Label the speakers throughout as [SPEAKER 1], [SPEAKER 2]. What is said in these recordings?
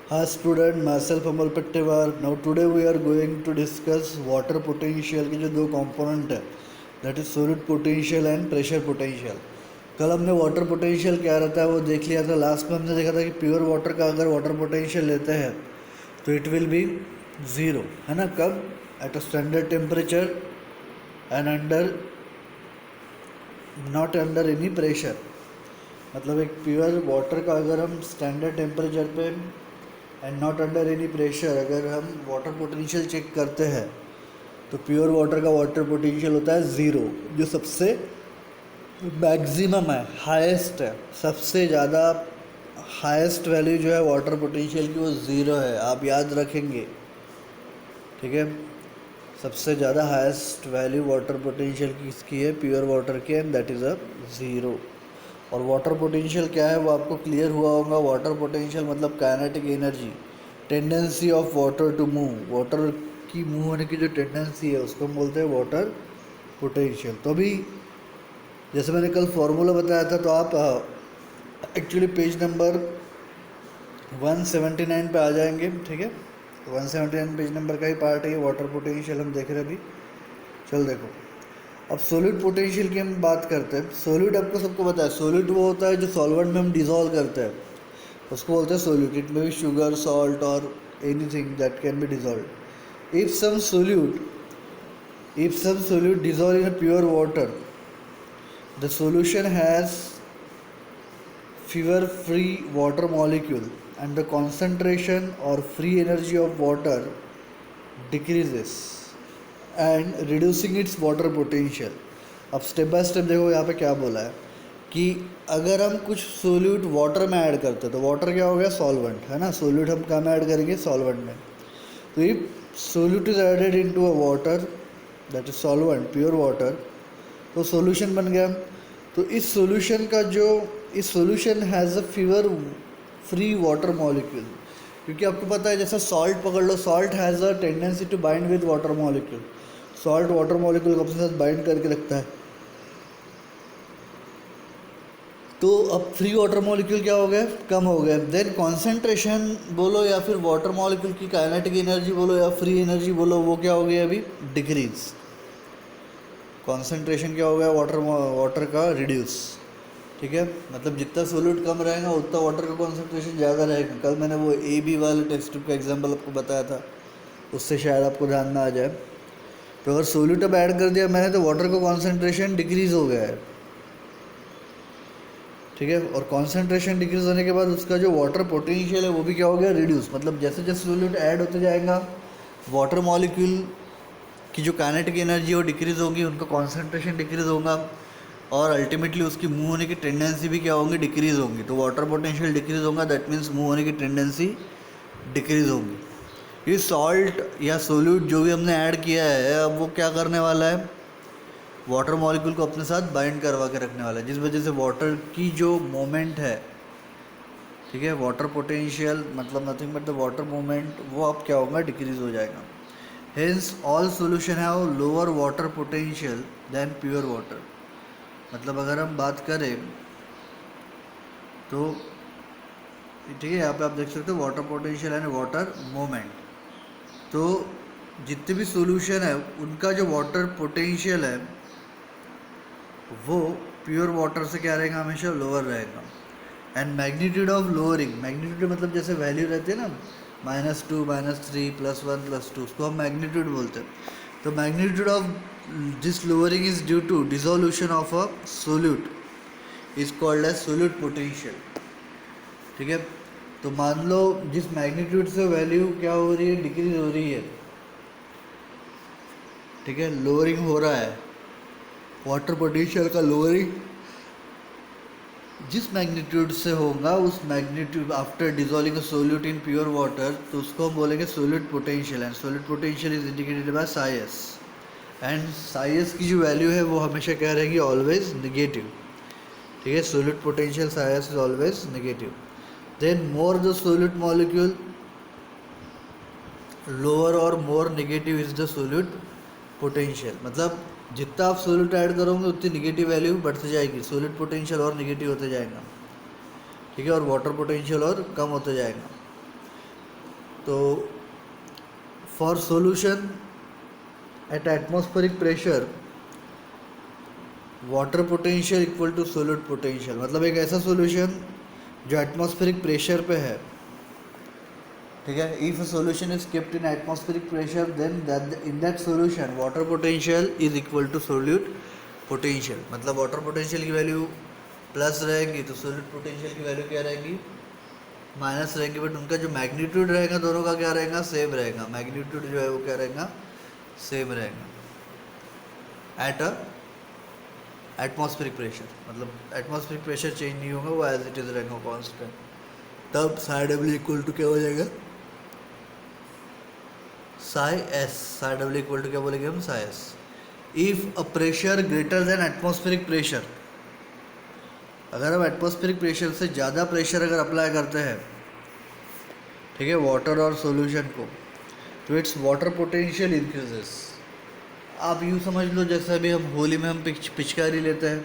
[SPEAKER 1] Hi student, myself Amal Pattiwar. Now today we are going to discuss water potential के जो दो component है, that is solid potential and pressure potential. कल हमने water potential क्या रहता है वो देख लिया था. लास्ट में हमने देखा था कि प्योर वाटर का अगर वाटर पोटेंशियल लेते हैं तो इट विल बी ज़ीरो, है ना. कब? At a standard temperature and under not under any pressure. मतलब एक प्योर वाटर का अगर हम स्टैंडर्ड टेम्परेचर पे and not under any pressure अगर हम वाटर पोटेंशियल चेक करते हैं तो प्योर वाटर का वाटर पोटेंशियल होता है ज़ीरो, जो सबसे मैक्सिमम है, हाईएस्ट है. सबसे ज़्यादा हाईएस्ट वैल्यू जो है वाटर पोटेंशियल की वो ज़ीरो है. आप याद रखेंगे, ठीक है. सबसे ज़्यादा हाईएस्ट वैल्यू वाटर पोटेंशियल की इसकी है प्योर वाटर की, and that is a zero. और वाटर पोटेंशियल क्या है वो आपको क्लियर हुआ होगा. वाटर पोटेंशियल मतलब kinetic energy, tendency of water to move. Water की मूव होने की जो टेंडेंसी है उसको हम बोलते हैं वाटर पोटेंशियल. तो अभी जैसे मैंने कल फार्मूला बताया था, तो आप एक्चुअली पेज नंबर 179 पे आ जाएंगे, ठीक है. 179 पेज नंबर का ही पार्ट है ये वाटर पोटेंशियल हम देख रहे हैं अभी. चल देखो, अब सॉलिड पोटेंशियल की हम बात करते हैं. सॉलिड आपको सबको पता है, सॉलिड वो होता है जो सॉल्वेंट में हम डिज़ोल्व करते हैं, उसको बोलते हैं solid. It may be sugar, salt और anything that can be dissolve. If some solute dissolve in a pure water, the solution has fewer free water molecule and the concentration or free energy of water decreases and reducing its water potential. अब step by step देखो यहाँ पे क्या बोला है कि अगर हम कुछ सोल्यूट वाटर में ऐड करते हैं तो वाटर क्या हो गया? सॉल्वेंट, है ना. सोल्यूट हम कहाँ में ऐड करेंगे? सॉल्वेंट में. तो if solute is added into a water that is solvent, pure water, तो सॉल्यूशन बन गया. तो this solution has a fewer free water molecule. क्योंकि आपको पता है जैसा सॉल्ट पकड़ लो, salt has a tendency to bind with water molecule. Salt water molecule को अपने साथ बाइंड करके रखता है. तो अब फ्री वाटर मॉलिक्यूल क्या हो गया? कम हो गया. देन कॉन्सेंट्रेशन बोलो या फिर वाटर मॉलिक्यूल की काइनेटिक एनर्जी बोलो या फ्री एनर्जी बोलो, वो क्या हो गया अभी? डिक्रीज. कॉन्सेंट्रेशन क्या हो गया? वाटर का रिड्यूस, ठीक है. मतलब जितना सोल्यूट कम रहेगा उतना वाटर का कॉन्सेंट्रेशन ज़्यादा रहेगा. कल मैंने वो AB वाले टेक्स्ट ट्यूब का एग्जाम्पल आपको बताया था, उससे शायद आपको ध्यान में आ जाए. तो अगर सोल्यूट अब ऐड कर दिया मैंने तो वाटर का कॉन्सेंट्रेशन डिक्रीज़ हो गया है, ठीक है. और कॉन्सेंट्रेशन डिक्रीज होने के बाद उसका जो वाटर पोटेंशियल है वो भी क्या हो गया? रिड्यूस. मतलब जैसे जैसे सोल्यूट ऐड होते जाएगा वाटर मॉलिक्यूल की जो काइनेटिक एनर्जी है वो डिक्रीज़ होगी, उनका कॉन्सेंट्रेशन डिक्रीज़ होगा और अल्टीमेटली उसकी मूव होने की टेंडेंसी भी क्या होंगी? डिक्रीज़ होंगी. तो वाटर पोटेंशियल डिक्रीज़ होगा, दैट मीन्स मूव होने की टेंडेंसी डिक्रीज़ होगी. ये सॉल्ट या सोल्यूट जो भी हमने ऐड किया है अब वो क्या करने वाला है? वाटर मॉलिक्यूल को अपने साथ बाइंड करवा के रखने वाला है, जिस वजह से वाटर की जो मोमेंट है, ठीक है, वाटर पोटेंशियल मतलब nothing but the water moment, वो अब क्या होगा? डिक्रीज हो जाएगा. Hence all solution have lower water potential then pure water. मतलब अगर हम बात करें तो ठीक है, यहाँ पे आप देख सकते हो water potential and water moment. तो जितने भी सोल्यूशन है उनका जो वाटर पोटेंशियल है वो प्योर वाटर से क्या रहेगा? हमेशा लोअर रहेगा. And magnitude of lowering, magnitude मतलब जैसे वैल्यू रहती है ना, -2, -3, +1, +2, उसको हम मैग्नीट्यूड बोलते हैं. तो magnitude of this lowering is due to dissolution of a solute is called as solute potential, ठीक है. तो मान लो जिस मैग्नीट्यूड से वैल्यू क्या हो रही है? डिक्रीज हो रही है, ठीक है, लोअरिंग हो रहा है. वाटर पोटेंशियल का लोअरिंग जिस मैग्नीट्यूड से होगा उस magnitude after dissolving a solute in pure water, तो उसको हम बोलेंगे solute potential. And solute potential is indicated by Sai S. And Sai S की जो वैल्यू है वो हमेशा क्या रहेगी? ऑलवेज निगेटिव, ठीक है. Solute potential psi S is always negative. Then more the solute molecule lower और more negative is the solute potential. मतलब जितना आप सोल्यूट ऐड करोगे उतनी निगेटिव वैल्यू बढ़ती जाएगी, सोल्यूट पोटेंशियल और निगेटिव होते जाएगा, ठीक है, और वाटर पोटेंशियल और कम होते जाएगा. तो for solution at atmospheric pressure water potential equal to solute potential, मतलब एक ऐसा सॉल्यूशन जो एटमॉस्फेरिक प्रेशर पे है, ठीक है। If a solution is kept in atmospheric pressure then in that solution water potential is equal to solute potential, मतलब water potential की वैल्यू प्लस रहेगी तो सोल्यूट पोटेंशियल की वैल्यू क्या रहेगी, माइनस रहेगी। बट उनका जो मैग्नीट्यूड रहेगा दोनों का क्या रहेगा, सेम रहेगा। मैग्नीट्यूड जो है वो क्या रहेगा, सेम रहेगा एट अ एटमॉस्फेरिक प्रेशर, मतलब एटमॉस्फेरिक प्रेशर चेंज नहीं होगा, वो एज इट इज रहेगा कांस्टेंट। तब साई डब्ल्यू इक्वल टू क्या हो जाएगा, psi S. Psi W equal to क्या बोलेंगे हम, psi S. If a pressure greater than atmospheric pressure, अगर हम एटमॉस्फेरिक प्रेशर से ज़्यादा प्रेशर अगर अप्लाई करते हैं, ठीक है, वाटर और सॉल्यूशन को, तो इट्स वाटर पोटेंशियल इंक्रीजेस। आप यूँ समझ लो जैसे अभी हम होली में हम पिचकारी लेते हैं,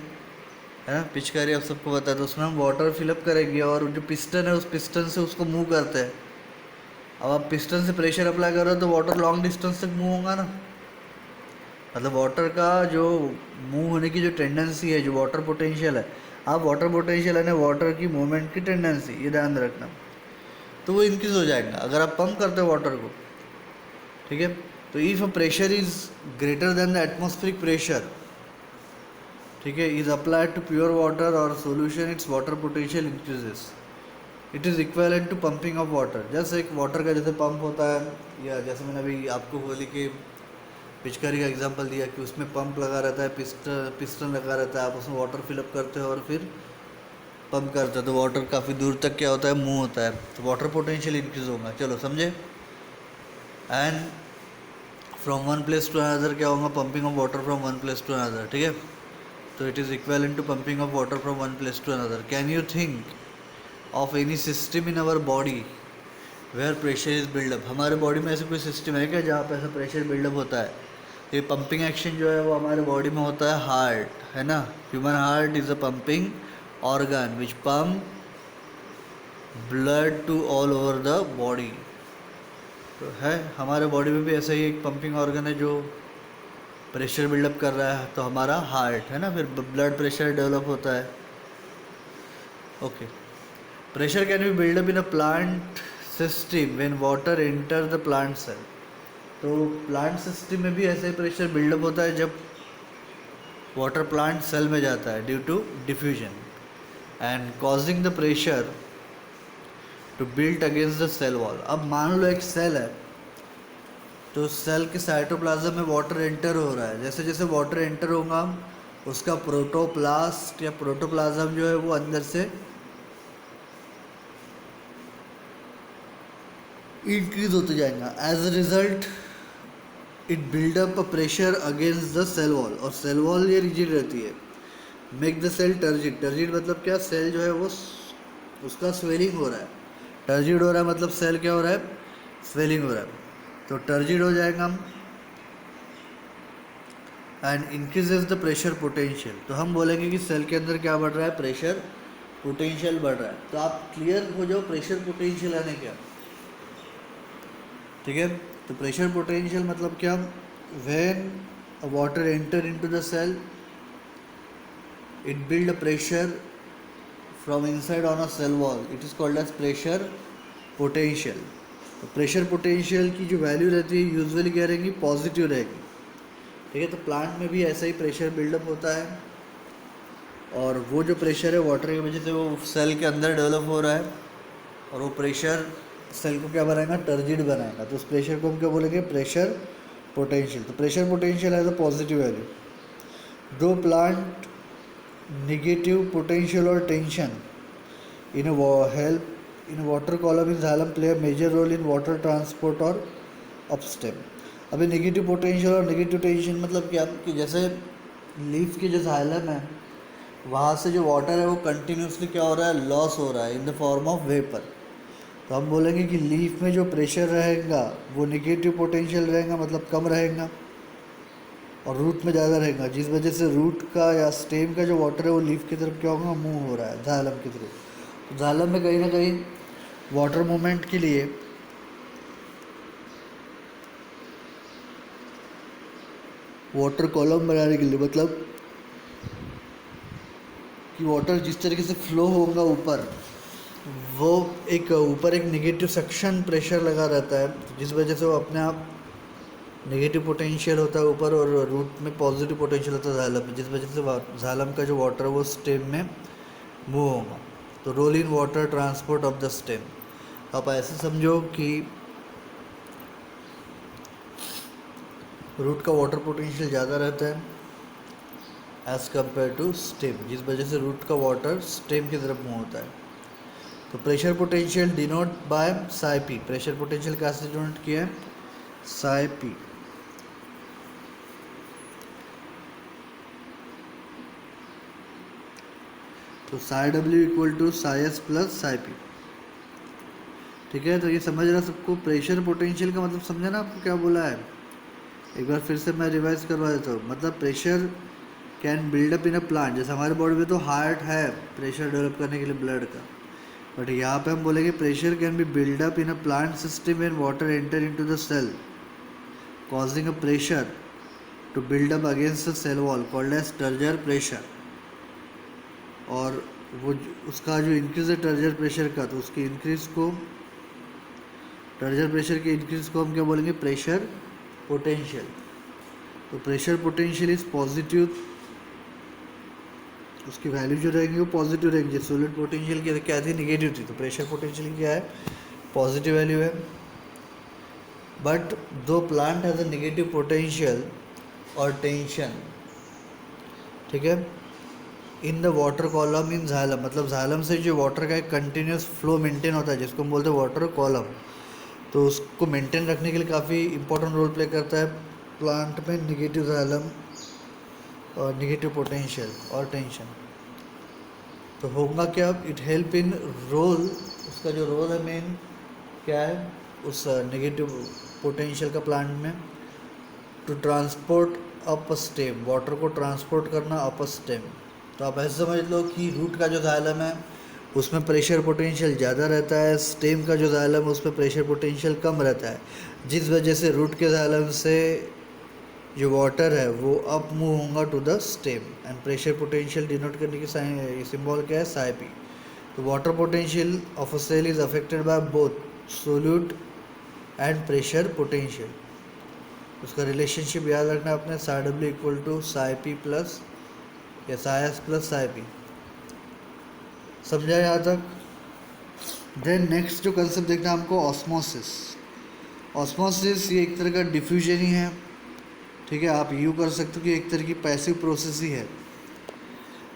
[SPEAKER 1] है ना, पिचकारी आप सबको पता है, तो उसमें हम वाटर फिलअप करेंगे और जो पिस्टन है उस पिस्टन से उसको मूव करते हैं। अब आप पिस्टन से प्रेशर अप्लाई कर रहे हो तो वाटर लॉन्ग डिस्टेंस तक मूव होगा ना, मतलब वाटर का जो मूव होने की जो टेंडेंसी है, जो वाटर पोटेंशियल है, आप वाटर पोटेंशियल है ना वाटर की मूवमेंट की टेंडेंसी, ये ध्यान रखना, तो वो इंक्रीज हो जाएगा अगर आप पंप करते हो वाटर को, ठीक है। तो if a pressure is greater than the atmospheric pressure, ठीक है, is applied to pure water और solution, its water potential increases. It is equivalent to pumping of water. जैसे एक वाटर का जैसे पंप होता है, या जैसे मैंने अभी आपको होली के पिचकारी का एग्जांपल दिया कि उसमें पंप लगा रहता है, पिस्टन लगा रहता है, आप उसमें वाटर फिलअप करते हो और फिर पंप करते हो, तो वाटर काफ़ी दूर तक क्या होता है, मूव होता है, तो वाटर पोटेंशियल इंक्रीज होगा। चलो समझे। And from one place to another क्या होगा, pumping of water from one place to another, ठीक है। तो it is equivalent to pumping of water from one place to another. Can you think of any system in our body where pressure is build up. हमारे body में ऐसे कोई system है क्या जहाँ पे ऐसा प्रेशर बिल्डअप होता है। ये पंपिंग एक्शन जो है वो हमारे बॉडी में होता है, हार्ट, है ना। Human heart is a pumping organ which pump blood to all over the body. तो है हमारे बॉडी में भी ऐसा ही एक पंपिंग ऑर्गन है जो प्रेशर बिल्डअप कर रहा है, तो हमारा हार्ट है ना, फिर ब्लड प्रेशर डेवलप होता है। Okay, pressure can be build up in a plant system when water enter the plant cell. तो प्लांट सिस्टम में भी ऐसे ही प्रेशर बिल्डअप होता है जब वाटर प्लांट सेल में जाता है due to diffusion and causing the pressure to build against the cell wall. अब मान लो एक सेल है, तो सेल के साइटोप्लाज्म में वाटर एंटर हो रहा है, जैसे जैसे वाटर एंटर होगा उसका प्रोटोप्लास्ट या प्रोटोप्लाज्म जो है वो अंदर से इंक्रीज होते जाएगा। As a result it build up a pressure against the cell wall, और सेल वॉल ये रिजिड रहती है। Make the cell turgid. Turgid मतलब क्या, सेल जो है वो उसका स्वेलिंग हो रहा है, टर्जिड हो रहा है मतलब सेल क्या हो रहा है, स्वेलिंग हो रहा है, तो टर्जिड हो जाएगा हम। And increases the pressure potential, तो हम बोलेंगे कि सेल के अंदर क्या बढ़ रहा है, प्रेशर पोटेंशियल बढ़ रहा है। तो आप क्लियर हो जाओ प्रेशर पोटेंशियल यानी क्या, ठीक है। तो प्रेशर पोटेंशियल मतलब क्या, when a water enter into the cell it build a pressure from inside on a cell wall, it is called as pressure potential. तो प्रेशर पोटेंशियल की जो वैल्यू रहती है यूजुअली क्या रहेगी, पॉजिटिव रहेगी, ठीक है। तो प्लांट में भी ऐसा ही प्रेशर बिल्डअप होता है, और वो जो प्रेशर है वाटर की वजह से वो सेल के अंदर डेवलप हो रहा है, और वो प्रेशर सेल को क्या बनाएगा, टर्जिड बनाएगा। तो उस प्रेशर को हम क्या बोलेंगे, प्रेशर पोटेंशियल। तो pressure potential has a positive value. दो प्लांट नेगेटिव पोटेंशियल और tension in help in water column in xylem play a major role in water transport और अपस्टेम। अभी नेगेटिव पोटेंशियल और नेगेटिव टेंशन मतलब क्या, कि जैसे लीफ के जो जाइलम है वहाँ से जो वाटर है वो कंटिन्यूसली क्या हो रहा है, लॉस हो रहा है in the form of vapour. तो हम बोलेंगे कि लीफ में जो प्रेशर रहेगा वो नेगेटिव पोटेंशियल रहेगा, मतलब कम रहेगा, और रूट में ज़्यादा रहेगा, जिस वजह से रूट का या स्टेम का जो वाटर है वो लीफ की तरफ क्या होगा, मूव हो रहा है जाइलम की तरफ। तो जाइलम में कहीं ना कहीं वाटर मूवमेंट के लिए वाटर कॉलम बनाने के लिए, मतलब कि वाटर जिस तरीके से फ्लो होगा ऊपर, वो एक ऊपर एक नेगेटिव सक्शन प्रेशर लगा रहता है, जिस वजह से वो अपने आप नेगेटिव पोटेंशियल होता है ऊपर और रूट में पॉजिटिव पोटेंशियल होता है जाइलम में, जिस वजह से जाइलम का जो वाटर है वो स्टेम में मूव होगा। तो role in water transport of the stem. आप ऐसे समझो कि रूट का वाटर पोटेंशियल ज़्यादा रहता है एज़ कम्पेयर टू स्टेम, जिस वजह से रूट का वाटर स्टेम की तरफ मूव होता है। तो pressure potential denote by psi P. Pressure potential कैसे डिनोट किया है? Psi P. तो psi W equal to psi S plus psi P. ठीक है, तो ये समझ रहा सबको? प्रेशर पोटेंशियल का मतलब समझा ना आपको क्या बोला है? एक बार फिर से मैं रिवाइज करवा देता हूँ। मतलब pressure can build up in a plant, जैसे हमारे बॉडी में तो हार्ट है प्रेशर डेवलप करने के लिए ब्लड का, बट यहाँ पे हम बोलेंगे pressure can be build up in a plant system when water enter into the cell causing a pressure to build up against the cell wall called as turgor pressure. और वो उसका जो increase है turgor pressure का, तो उसके increase को, टर्जर pressure के इंक्रीज को हम क्या बोलेंगे? Pressure potential. तो प्रेशर पोटेंशियल इज पॉजिटिव, उसकी वैल्यू जो रहेगी वो पॉजिटिव रहेगी। सॉलिड पोटेंशियल की क्या थी? निगेटिव थी। तो प्रेशर पोटेंशियल क्या है? पॉजिटिव वैल्यू है। बट दो plant has a negative potential और टेंशन, ठीक है, in the water column in xylem, मतलब जाइलम से जो वाटर का एक कंटिन्यूस फ्लो मेंटेन होता है, जिसको हम बोलते हैं वाटर कॉलम, तो उसको मेंटेन रखने के लिए काफ़ी इंपॉर्टेंट रोल प्ले करता है प्लांट में नेगेटिव जाइलम और नेगेटिव पोटेंशियल और टेंशन। तो होगा क्या? इट हेल्प इन रोल, उसका जो रोल है मेन क्या है उस नेगेटिव पोटेंशियल का प्लांट में? To transport up stem, water को ट्रांसपोर्ट करना अप स्टेम। तो आप ऐसे समझ लो कि रूट का जो जाइलम है उसमें प्रेशर पोटेंशियल ज़्यादा रहता है, स्टेम का जो जाइलम है उसमें प्रेशर पोटेंशियल कम रहता है, जिस वजह से रूट के जाइलम से जो वाटर है वो अप मूव होगा to the stem. And pressure potential denote करने की सिंबल क्या है? Psi P. तो water potential of a cell is affected by both solute and pressure potential. उसका रिलेशनशिप याद रखना अपने, psi W equal to psi P plus या psi S plus psi P. समझा यहाँ तक? देन नेक्स्ट जो कंसेप्ट देखना है हमको, ऑस्मोसिस। ऑस्मोसिस ये एक तरह का डिफ्यूजन ही है, ठीक है, आप यूँ कर सकते हो कि एक तरह की पैसिव प्रोसेस ही है।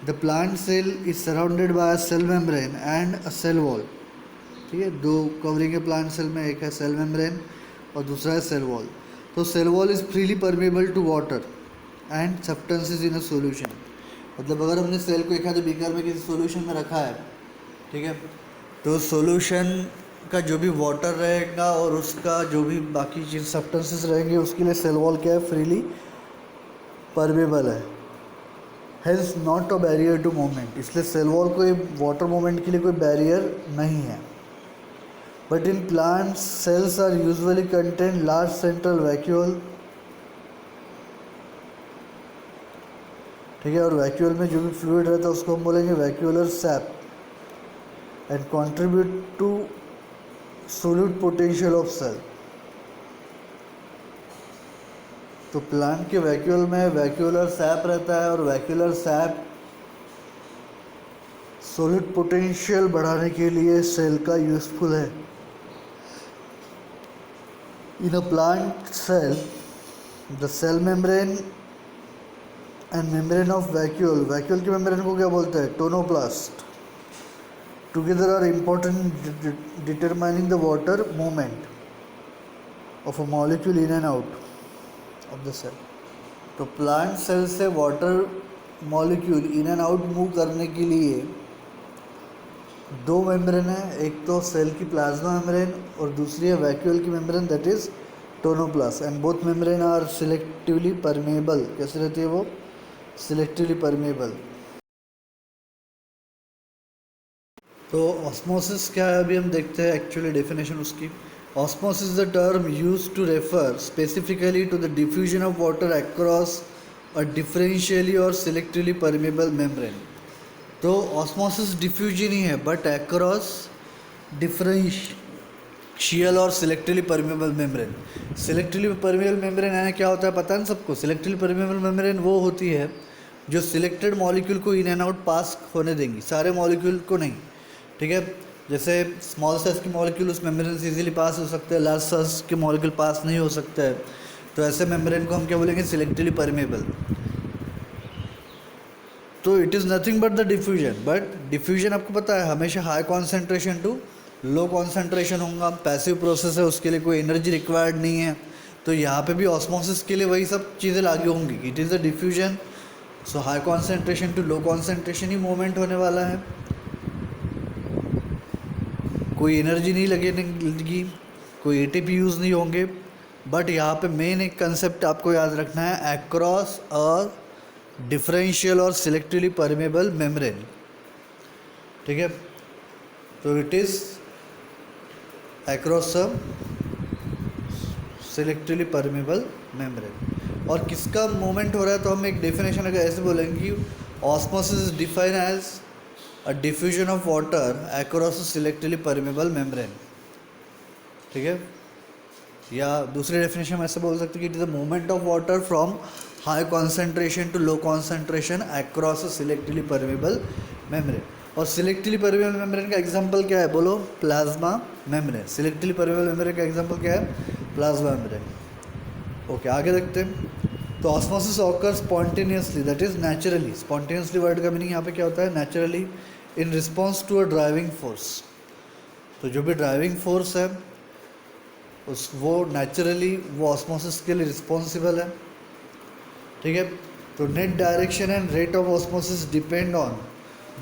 [SPEAKER 1] The plant cell is surrounded by a cell membrane and a cell wall, ठीक है, दो कवरिंग है प्लांट सेल में, एक है सेल मेम्ब्रेन और दूसरा है सेल वॉल। तो cell wall is freely permeable to water and substances in a solution. मतलब अगर हमने सेल को एक आधे बीकर में किसी सोल्यूशन में रखा है, ठीक है, तो सोल्यूशन का जो भी वाटर रहेगा और उसका जो भी बाकी चीज़ सब्सटेंसेस रहेंगे उसके लिए सेल वॉल क्या है? फ्रीली परमेबल है, has not a barrier to movement. इसलिए सेल वॉल कोई वाटर मूवमेंट के लिए कोई बैरियर नहीं है। But in plants cells are usually contain large central vacuole, ठीक है, और वैक्यूल में जो भी फ्लूइड रहता है उसको हम बोलेंगे vacuolar sap and contribute to solute potential of cell. तो प्लांट के वैक्यूल में वैक्यूलर सैप रहता है और वैक्यूलर सैप सोल्यूट पोटेंशियल बढ़ाने के लिए सेल का यूज़फुल है। In a plant cell the cell membrane and membrane of vacuole, vacuole के मेम्ब्रेन को क्या बोलते हैं? Tonoplast, together are important determining the water movement of a molecule in and out of the cell. तो plant cell से water molecule in and out move करने के लिए दो मेम्ब्रेन है, एक तो सेल की प्लाज्मा मेम्ब्रेन और दूसरी है वैक्यूल की membrane, that is tonoplast. And both membrane are selectively permeable. कैसे रहती है वो? Selectively permeable. तो ऑस्मोसिस क्या है अभी हम देखते हैं एक्चुअली डेफिनेशन उसकी। Osmosis is the term use to refer specifically to the diffusion of water across a differentially और सिलेक्टिवली परमेबल मेम्ब्रेन। तो ऑस्मोसिस डिफ्यूजन ही है बट अक्रॉस डिफरेंशियल और selectively permeable membrane. Selectively permeable membrane यानी क्या होता है पता है ना सबको। सिलेक्टिवली परमेबल मेम्ब्रेन वो होती है जो सिलेक्टेड मॉलिक्यूल को इन एंड आउट पास होने देंगी, सारे मॉलिक्यूल को नहीं। ठीक है, जैसे स्मॉल साइज के मॉलिक्यूल उस मेम्ब्रेन से इजीली पास हो सकते हैं, लार्ज साइज के मॉलिक्यूल पास नहीं हो सकते हैं, तो ऐसे मेम्ब्रेन को हम क्या बोलेंगे, सिलेक्टिवली परमेबल। तो it is nothing but the diffusion, but diffusion आपको पता है हमेशा high concentration to low concentration होगा, पैसिव प्रोसेस है, उसके लिए कोई एनर्जी रिक्वायर्ड नहीं है। तो यहाँ पे भी ऑस्मोसिस के लिए वही सब चीज़ें लागू होंगी। It is the diffusion, so high concentration to low concentration ही मूवमेंट होने वाला है, कोई एनर्जी नहीं लगेगी, कोई एटीपी यूज़ नहीं होंगे। बट यहाँ पे मेन एक कंसेप्ट आपको याद रखना है, अक्रॉस अ डिफरेंशियल और सिलेक्टिवली परमेबल मेम्ब्रेन। ठीक है, तो it is across a selectively permeable membrane. और किसका मूवमेंट हो रहा है, तो हम एक डेफिनेशन अगर ऐसे बोलेंगे कि osmosis is defined as a diffusion of water across a selectively permeable membrane. ठीक है, या दूसरी डेफिनेशन में ऐसे बोल सकते हैं कि it is the movement of water from high concentration to low concentration across a selectively permeable membrane. और सिलेक्टिवली परमेबल मेम्ब्रेन का एग्जांपल क्या है, बोलो, plasma membrane. Selectively permeable membrane का एग्जांपल क्या है, प्लाज्मा मेम्ब्रेन। ओके, आगे देखते हैं। तो osmosis occur spontaneously, that is naturally. Spontaneously word का मीनिंग यहाँ पे क्या होता है, naturally, in response to a driving force. तो जो भी ड्राइविंग फोर्स है उस वो नेचुरली वो ऑस्मोसिस के लिए रिस्पॉन्सिबल है। ठीक है, तो net direction and rate of osmosis depend on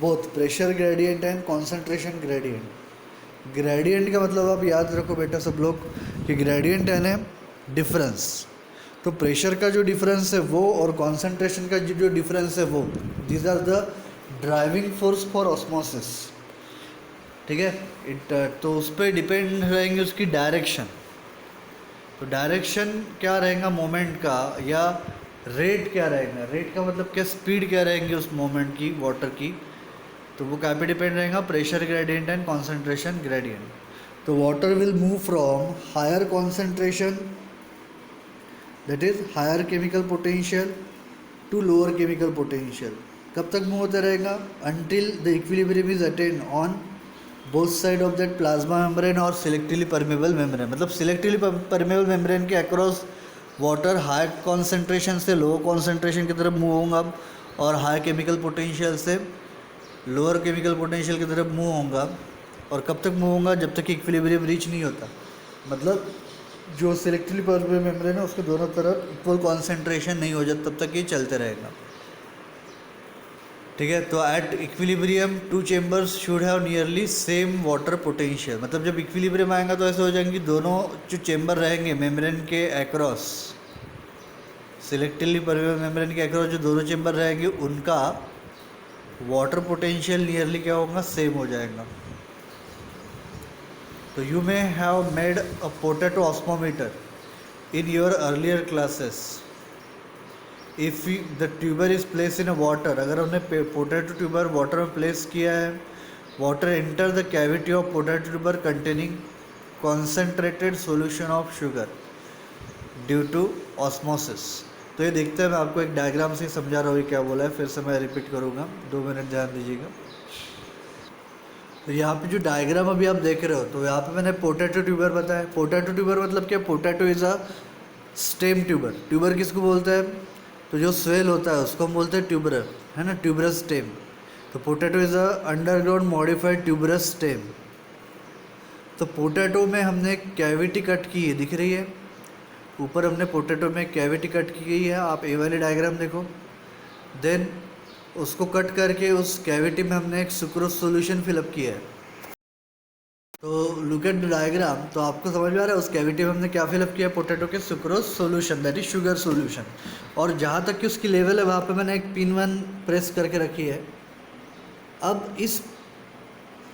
[SPEAKER 1] both pressure gradient and concentration gradient. Gradient का मतलब आप याद रखो बेटा सब लोग कि ग्रेडियंट यानी डिफरेंस। तो प्रेशर का जो डिफरेंस है वो और कॉन्सेंट्रेशन का जो डिफरेंस है वो, these are the driving force for osmosis. ठीक है, तो उस पर डिपेंड रहेंगे उसकी डायरेक्शन। तो डायरेक्शन क्या रहेगा मोमेंट का, या रेट क्या रहेगा, रेट का मतलब क्या, स्पीड क्या रहेंगी उस मोमेंट की वाटर की, तो वो क्या पे डिपेंड रहेगा, pressure gradient and concentration gradient. तो water will move from higher concentration, that is higher chemical potential, to lower chemical potential. कब तक मूव होता रहेगा, until the equilibrium is attained on both side of that plasma membrane और selectively permeable membrane. मतलब selectively permeable membrane के across water high concentration से low concentration की तरफ मूव होगा और हाई केमिकल पोटेंशियल से लोअर केमिकल पोटेंशियल की तरफ मूव होगा। और कब तक मूव होगा, जब तक इक्विलिब्रियम रीच नहीं होता। मतलब जो सिलेक्टिवली परमेबल मेम्ब्रेन है उसके दोनों तरफ इक्वल कॉन्सेंट्रेशन नहीं हो जाता, तब तक ये चलते रहेगा। ठीक है, तो at equilibrium two chambers should have nearly same water potential. मतलब जब इक्विलिब्रियम आएगा तो ऐसे हो जाएंगे, दोनों जो चेम्बर रहेंगे मेम्ब्रेन के अक्रॉस, सिलेक्टिवली परमेबल मेम्ब्रेन के अक्रॉस जो दोनों चेम्बर रहेंगे उनका वाटर पोटेंशियल नियरली क्या होगा, सेम हो जाएगा। तो you may have made a potato osmometer in your earlier classes. If the tuber is place in a water, अगर हमने पोटैटो ट्यूबर वाटर में प्लेस किया है, water enter the cavity of potato tuber containing concentrated solution of sugar due to osmosis. तो ये देखते हैं, मैं आपको एक डायग्राम से समझा रहा हूँ क्या बोला है, फिर से मैं रिपीट करूँगा, 2 मिनट ध्यान दीजिएगा। तो यहाँ पे जो डायग्राम अभी आप देख रहे हो, तो यहाँ पे मैंने पोटैटो ट्यूबर बताया। पोटैटो ट्यूबर मतलब क्या, potato is a stem tuber. Tuber किसको बोलते हैं, तो जो स्वेल होता है उसको हम बोलते हैं ट्यूबर, है ना, ट्यूबरस स्टेम। तो potato is a underground modified tuberous stem. तो पोटैटो में हमने कैविटी कट की है, दिख रही है ऊपर, हमने पोटैटो में कैविटी कट की गई है, आप ए वाली डायग्राम देखो। देन उसको कट करके उस कैविटी में हमने एक सुक्रोज सॉल्यूशन फिलअप किया है। तो लुक एट द डायग्राम, तो आपको समझ में आ रहा है उस कैविटी में हमने क्या फिलअप किया, पोटैटो के sucrose solution, that is sugar solution. और जहाँ तक कि उसकी लेवल है वहाँ पे मैंने एक पिन 1 प्रेस करके रखी है। अब इस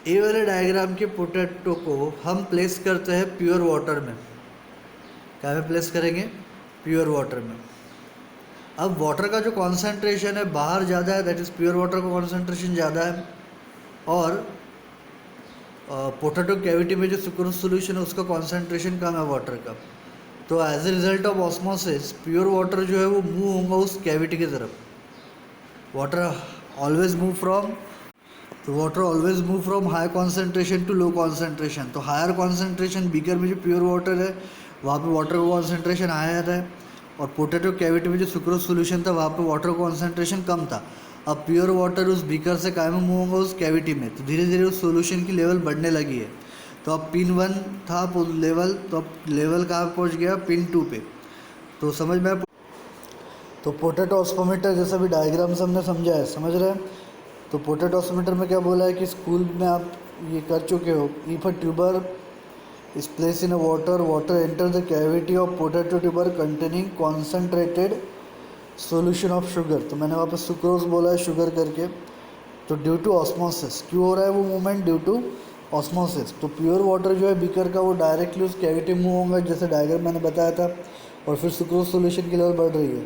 [SPEAKER 1] ए वाले डायग्राम के पोटैटो को हम प्लेस करते हैं प्योर वाटर में। क्या में प्लेस करेंगे? प्योर वाटर में। अब वाटर का जो कॉन्सेंट्रेशन है बाहर ज़्यादा है, दैट इज़ प्योर वाटर का कॉन्सेंट्रेशन ज़्यादा है, और पोटैटो कैविटी में जो सुक्रोज सोल्यूशन है उसका कॉन्सेंट्रेशन कम है वाटर का। तो as a result of osmosis pure water जो है वो मूव होगा उस कैविटी की तरफ। Water always move from high concentration to low concentration. तो हायर कॉन्सेंट्रेशन बीकर में जो प्योर वाटर है वहाँ पे वाटर का कॉन्सेंट्रेशन हायर है, और पोटैटो कैविटी में जो सुक्रोज सोल्यूशन था वहाँ पे वाटर का कॉन्सेंट्रेशन कम था। अब प्योर वाटर उस बीकर से काय में मूव होगा उस कैविटी में, तो धीरे धीरे उस सोल्यूशन की लेवल बढ़ने लगी है। तो अब पिन 1 था लेवल, तो अब लेवल कहाँ पहुँच गया? पिन 2 पे। तो समझ में? तो पोटैटो ऑस्मोमीटर जैसा भी डायग्राम से हमने समझा है, समझ रहे हैं? तो पोटैटो ऑस्मोमीटर में क्या बोला है कि स्कूल में आप ये कर चुके हो। If a tuber is place in a water enter the cavity of potato tuber containing concentrated solution of sugar. तो मैंने वहाँ पर सुक्रोज बोला है शुगर करके। तो ड्यू टू ऑस्मोसिस, क्यों हो रहा है वो मूवमेंट? Due to osmosis. तो प्योर वाटर जो है बीकर का वो डायरेक्टली उस कैविटी में मूव होगा जैसे डायग्राम मैंने बताया था, और फिर सुक्रोज सोल्यूशन की लेवल बढ़ रही है।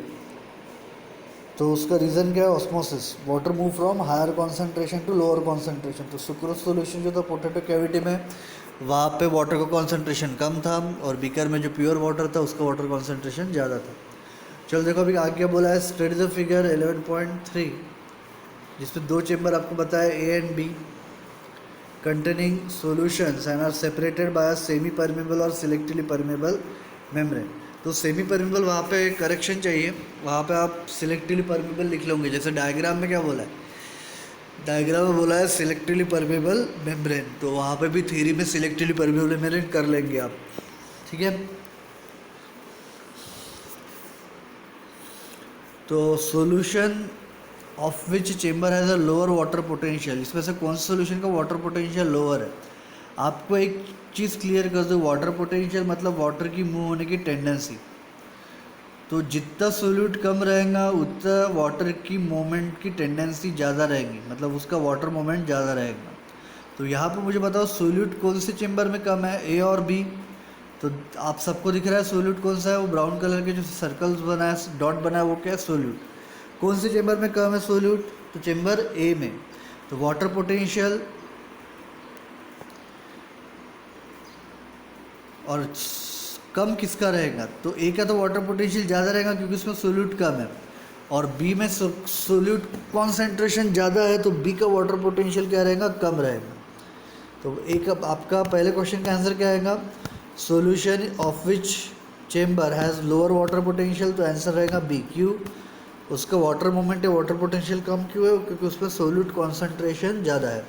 [SPEAKER 1] तो उसका रीज़न क्या है? Osmosis. Water move from higher concentration to lower concentration. तो सुक्रोज सोल्यूशन जो था पोटैटो कैविटी में वहाँ पे वाटर का कॉन्सेंट्रेशन कम था, और बीकर में जो प्योर वाटर था उसका वाटर कॉन्सेंट्रेशन ज़्यादा था। चलो देखो अभी आगे क्या बोला है। स्टडी द फिगर 11.3 जिसमें 2 चेम्बर आपको बताया A and B containing solutions and are separated by a semi permeable और सिलेक्टिवली परमेबल मेम्ब्रेन। तो सेमी परमेबल वहाँ पे करेक्शन चाहिए, वहाँ पे आप सिलेक्टिवली परमेबल लिख लोगे। जैसे डायग्राम में क्या बोला है? डायग्राम में बोला है सिलेक्टिवली परमेबल मेम्ब्रेन, तो वहाँ पे भी थ्योरी में सिलेक्टिवली परमेबल मेम्ब्रेन कर लेंगे आप, ठीक है? तो solution of which chamber has a lower water potential, इसमें से कौन सा सॉल्यूशन का वाटर पोटेंशियल लोअर है? आपको एक चीज़ क्लियर कर दो, वाटर पोटेंशियल मतलब वाटर की मूव होने की टेंडेंसी। तो जितना सोल्यूट कम रहेगा उतना वाटर की मोमेंट की टेंडेंसी ज़्यादा रहेगी, मतलब उसका वाटर मोमेंट ज़्यादा रहेगा। तो यहाँ पे मुझे बताओ सोल्यूट कौन से चेम्बर में कम है, ए और बी? तो आप सबको दिख रहा है सोल्यूट कौन सा है? वो ब्राउन कलर के जो सर्कल्स बना है, डॉट बना है, वो क्या है? सोल्यूट। कौन से चेम्बर में कम है सोल्यूट? तो चेम्बर ए में। तो वाटर पोटेंशियल और कम किसका रहेगा? तो ए का तो वाटर पोटेंशियल ज़्यादा रहेगा क्योंकि उसमें सोल्यूट कम है, और बी में सोल्यूट कॉन्सेंट्रेशन ज़्यादा है, तो बी का वाटर पोटेंशियल क्या रहेगा? कम रहेगा। तो ए का आपका पहले क्वेश्चन का आंसर क्या आएगा? Solution of which chamber has lower water potential, तो आंसर रहेगा बी। क्यों? उसका वाटर मोमेंट है, वाटर पोटेंशियल कम क्यों है? क्योंकि उसमें सोल्यूट कॉन्सेंट्रेशन ज़्यादा है।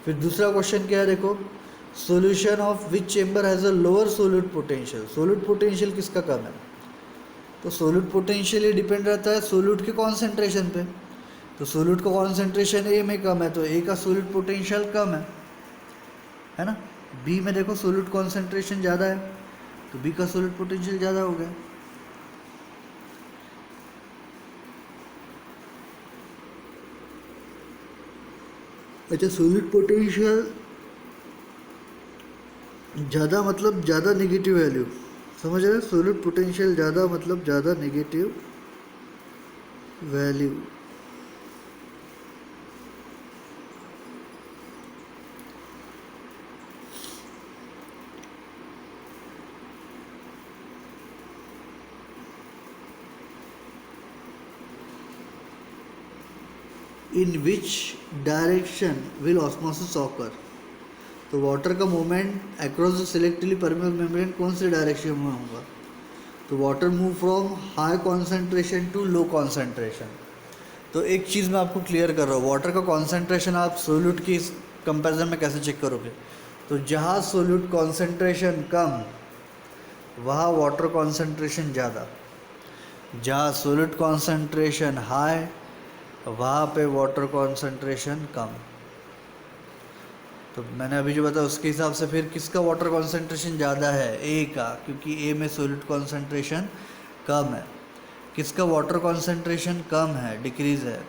[SPEAKER 1] फिर दूसरा क्वेश्चन क्या है देखो, solution of which chamber has a lower solute potential. Solute potential किसका कम है? तो सोल्यूट पोटेंशियल ही डिपेंड रहता है सोल्यूट के कॉन्सेंट्रेशन पे। तो सोल्यूट का कॉन्सेंट्रेशन ए में कम है, तो ए का सोल्यूट पोटेंशियल कम है ना? बी में देखो सोल्यूट कॉन्सेंट्रेशन ज़्यादा है, तो बी का सोल्यूट पोटेंशियल ज़्यादा हो गया। अच्छा, सोल्यूट पोटेंशियल ज़्यादा मतलब ज़्यादा नेगेटिव वैल्यू, समझ रहे हैं? सोल्यूट पोटेंशियल ज़्यादा मतलब ज़्यादा negative value. In which direction will osmosis occur. तो वाटर का movement across the selectively permeable membrane कौन से डायरेक्शन में होगा? तो water move from high concentration to low concentration. तो एक चीज़ मैं आपको क्लियर कर रहा हूँ, वाटर का कॉन्सेंट्रेशन आप सोल्यूट की कंपैरिजन में कैसे चेक करोगे? तो जहाँ सोल्यूट कॉन्सेंट्रेशन कम वहाँ वाटर कॉन्सेंट्रेशन ज़्यादा, जहाँ सोल्यूट कॉन्सेंट्रेशन हाई वहाँ पे वाटर कॉन्सेंट्रेशन कम। तो मैंने अभी जो बताया उसके हिसाब से फिर किसका वाटर कॉन्सेंट्रेशन ज़्यादा है? ए का, क्योंकि ए में सोल्यूट कॉन्सेंट्रेशन कम है। किसका वाटर कॉन्सेंट्रेशन कम है, डिक्रीज़ है?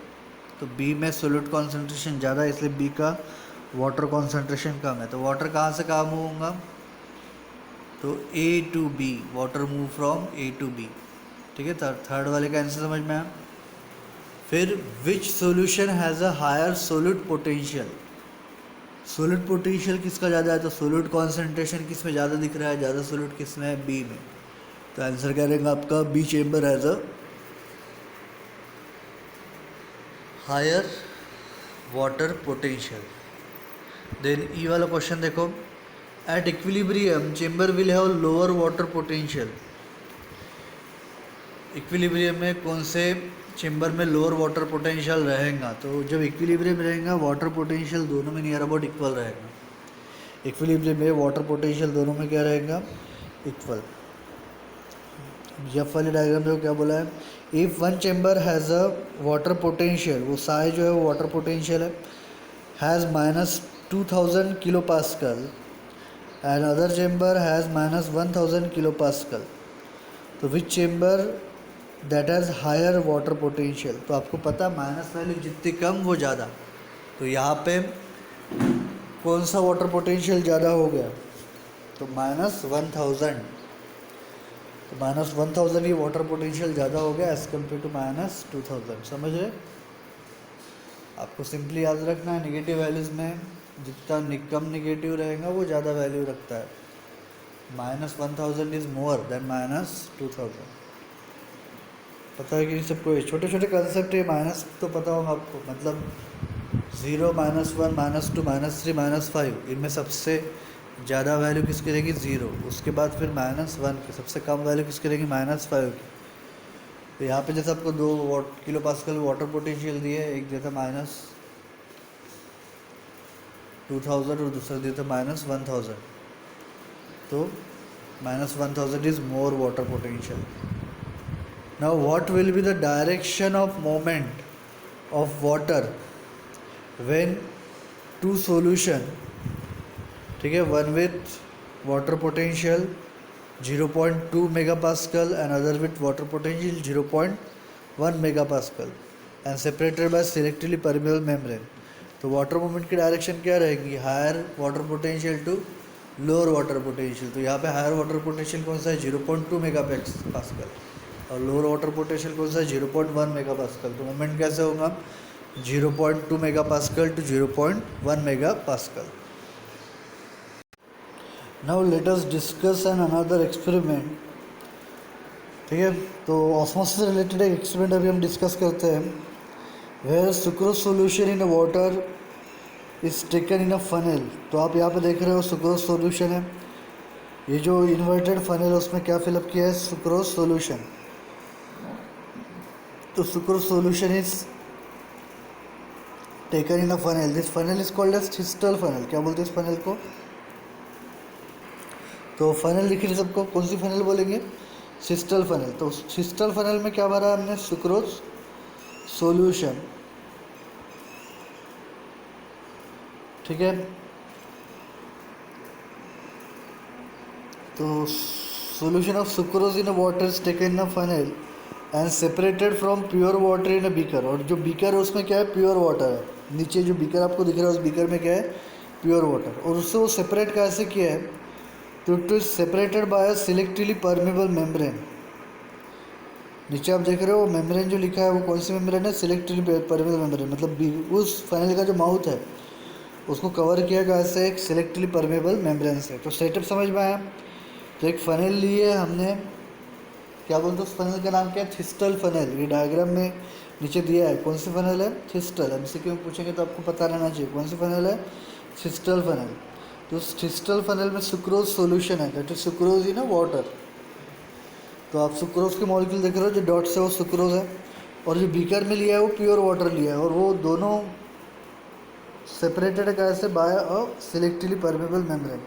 [SPEAKER 1] तो बी में सोल्यूट कॉन्सेंट्रेशन ज़्यादा है, इसलिए बी का वाटर कॉन्सेंट्रेशन कम है, तो वाटर कहाँ से कहाँ मूव होगा, तो A to B, water move from A to B। ठीक है, थर्ड वाले का आंसर समझ में आया। फिर which solution has a higher solute potential, solute potential किसका ज़्यादा है, तो सोल्यूट कॉन्सेंट्रेशन किस में ज़्यादा दिख रहा है, ज़्यादा सोल्यूट किस में है, बी में। तो आंसर क्या रहेगा आपका, B chamber has a higher water potential. Then E वाला क्वेश्चन देखो, at equilibrium chamber will have lower water potential. Equilibrium में कौन से चेम्बर में लोअर वाटर पोटेंशियल रहेगा, तो जब इक्विलिब्रियम रहेगा वाटर पोटेंशियल दोनों में नियर अबाउट इक्वल रहेगा। इक्विलिब्रियम में वाटर पोटेंशियल दोनों में क्या रहेगा, इक्वल। एफ वाले डायग्राम में क्या बोला है, if one chamber has a water potential, वो साइज जो है वो वाटर पोटेंशियल है, has -2000 kilo pascal and other chamber has -1000 kilo pascal, तो which chamber that has higher water potential. तो आपको पता माइनस वैल्यू जितनी कम वो ज़्यादा, तो यहाँ पे कौन सा वाटर पोटेंशियल ज़्यादा हो गया, तो -1000, तो -1000 ही वाटर पोटेंशियल ज़्यादा हो गया एज़ कम्पेयर टू -2000। समझ रहे, आपको सिंपली याद रखना है निगेटिव वैल्यूज़ में जितना कम निगेटिव रहेगा वो ज़्यादा वैल्यू रखता है। -1000 इज़ मोर देन -2000। पता है कि नहीं सबको, ये छोटे छोटे कंसेप्ट है, माइनस तो पता होगा आपको, मतलब 0, -1, -2, -3, -5, इनमें सबसे ज़्यादा वैल्यू किसकी रहेगी, 0। उसके बाद फिर -1 की सबसे कम वैल्यू किसकी रहेगी, -5 की। तो यहाँ पे जैसे आपको 2 किलो पास्कल वाटर पोटेंशियल दिए, एक दिया था -2000 और दूसरा दिया था -1000, तो -1000 is more water potential. Now what will be the direction of movement of water when two solution, ठीक है, one with water potential 0.2 megapascal and other with water potential 0.1 megapascal and separated by selectively permeable membrane। तो water movement की direction क्या रहेगी, higher water potential to lower water potential. तो यहाँ पे higher water potential कौन सा है, 0.2 मेगापास्कल, और लोअर वाटर पोटेंशियल कौन सा है, 0.1 मेगापास्कल। तो मूवमेंट कैसे होगा, 0.2 megapascal to 0.1 megapascal. Now let us discuss an another experiment. ठीक है, तो ऑस्मोसिस से रिलेटेड एक एक्सपेरिमेंट अभी हम डिस्कस करते हैं। Where sucrose solution in water is taken in a funnel. तो आप यहाँ पे देख रहे हो सुक्रोज सोल्यूशन है, ये जो इन्वर्टेड फनेल है उसमें क्या फिलअप किया है, सुक्रोज सोल्यूशन। तो sucrose solution is taken in a funnel, this funnel is called as thistle funnel. क्या बोलते हैं इस फनेल को, तो फनेल लिखिए सबको, कौन सी फनेल बोलेंगे, सिस्टल फनेल। तो सिस्टल फनेल में क्या भरा हमने, सुक्रोज सोल्यूशन। ठीक है, तो solution of sucrose in water is taken in a funnel and separated from pure water in a beaker. और जो बीकर है उसमें क्या है, प्योर वाटर है। नीचे जो बीकर आपको दिख रहा है उस बीकर में क्या है, प्योर वाटर। और उससे वो सेपरेट कैसे किया है, तो it is separated by a selectively permeable membrane. नीचे आप देख रहे हो मेम्ब्रेन जो लिखा है वो कौन सी मेम्ब्रेन है, सिलेक्टिवली परमेबल मेम्ब्रेन। मतलब उस फनेल का जो माउथ है उसको कवर किया गया ऐसे एक सिलेक्टिवली परमेबल मेम्ब्रेन से। तो सेटअप समझ में आया। तो एक फ़नेल लिए हमने, क्या बोलते हैं उस फनेल का नाम क्या है, थिस्टल फनेल। ये डायग्राम में नीचे दिया है, कौन सी फनेल है, थिस्टल। एमसीक्यू में पूछेंगे तो आपको पता रहना चाहिए कौन सी फनेल है, थिस्टल फनेल। तो उस थिस्टल फनेल में सुक्रोज सोल्यूशन है, that is sucrose in a water. तो आप सुक्रोज के मॉलिक्यूल देख रहे हो, जो डॉट्स है वो सुक्रोज है, और जो बीकर में लिया है वो प्योर वाटर लिया है, और वो दोनों सेपरेटेड कैसे, by a selectively permeable membrane.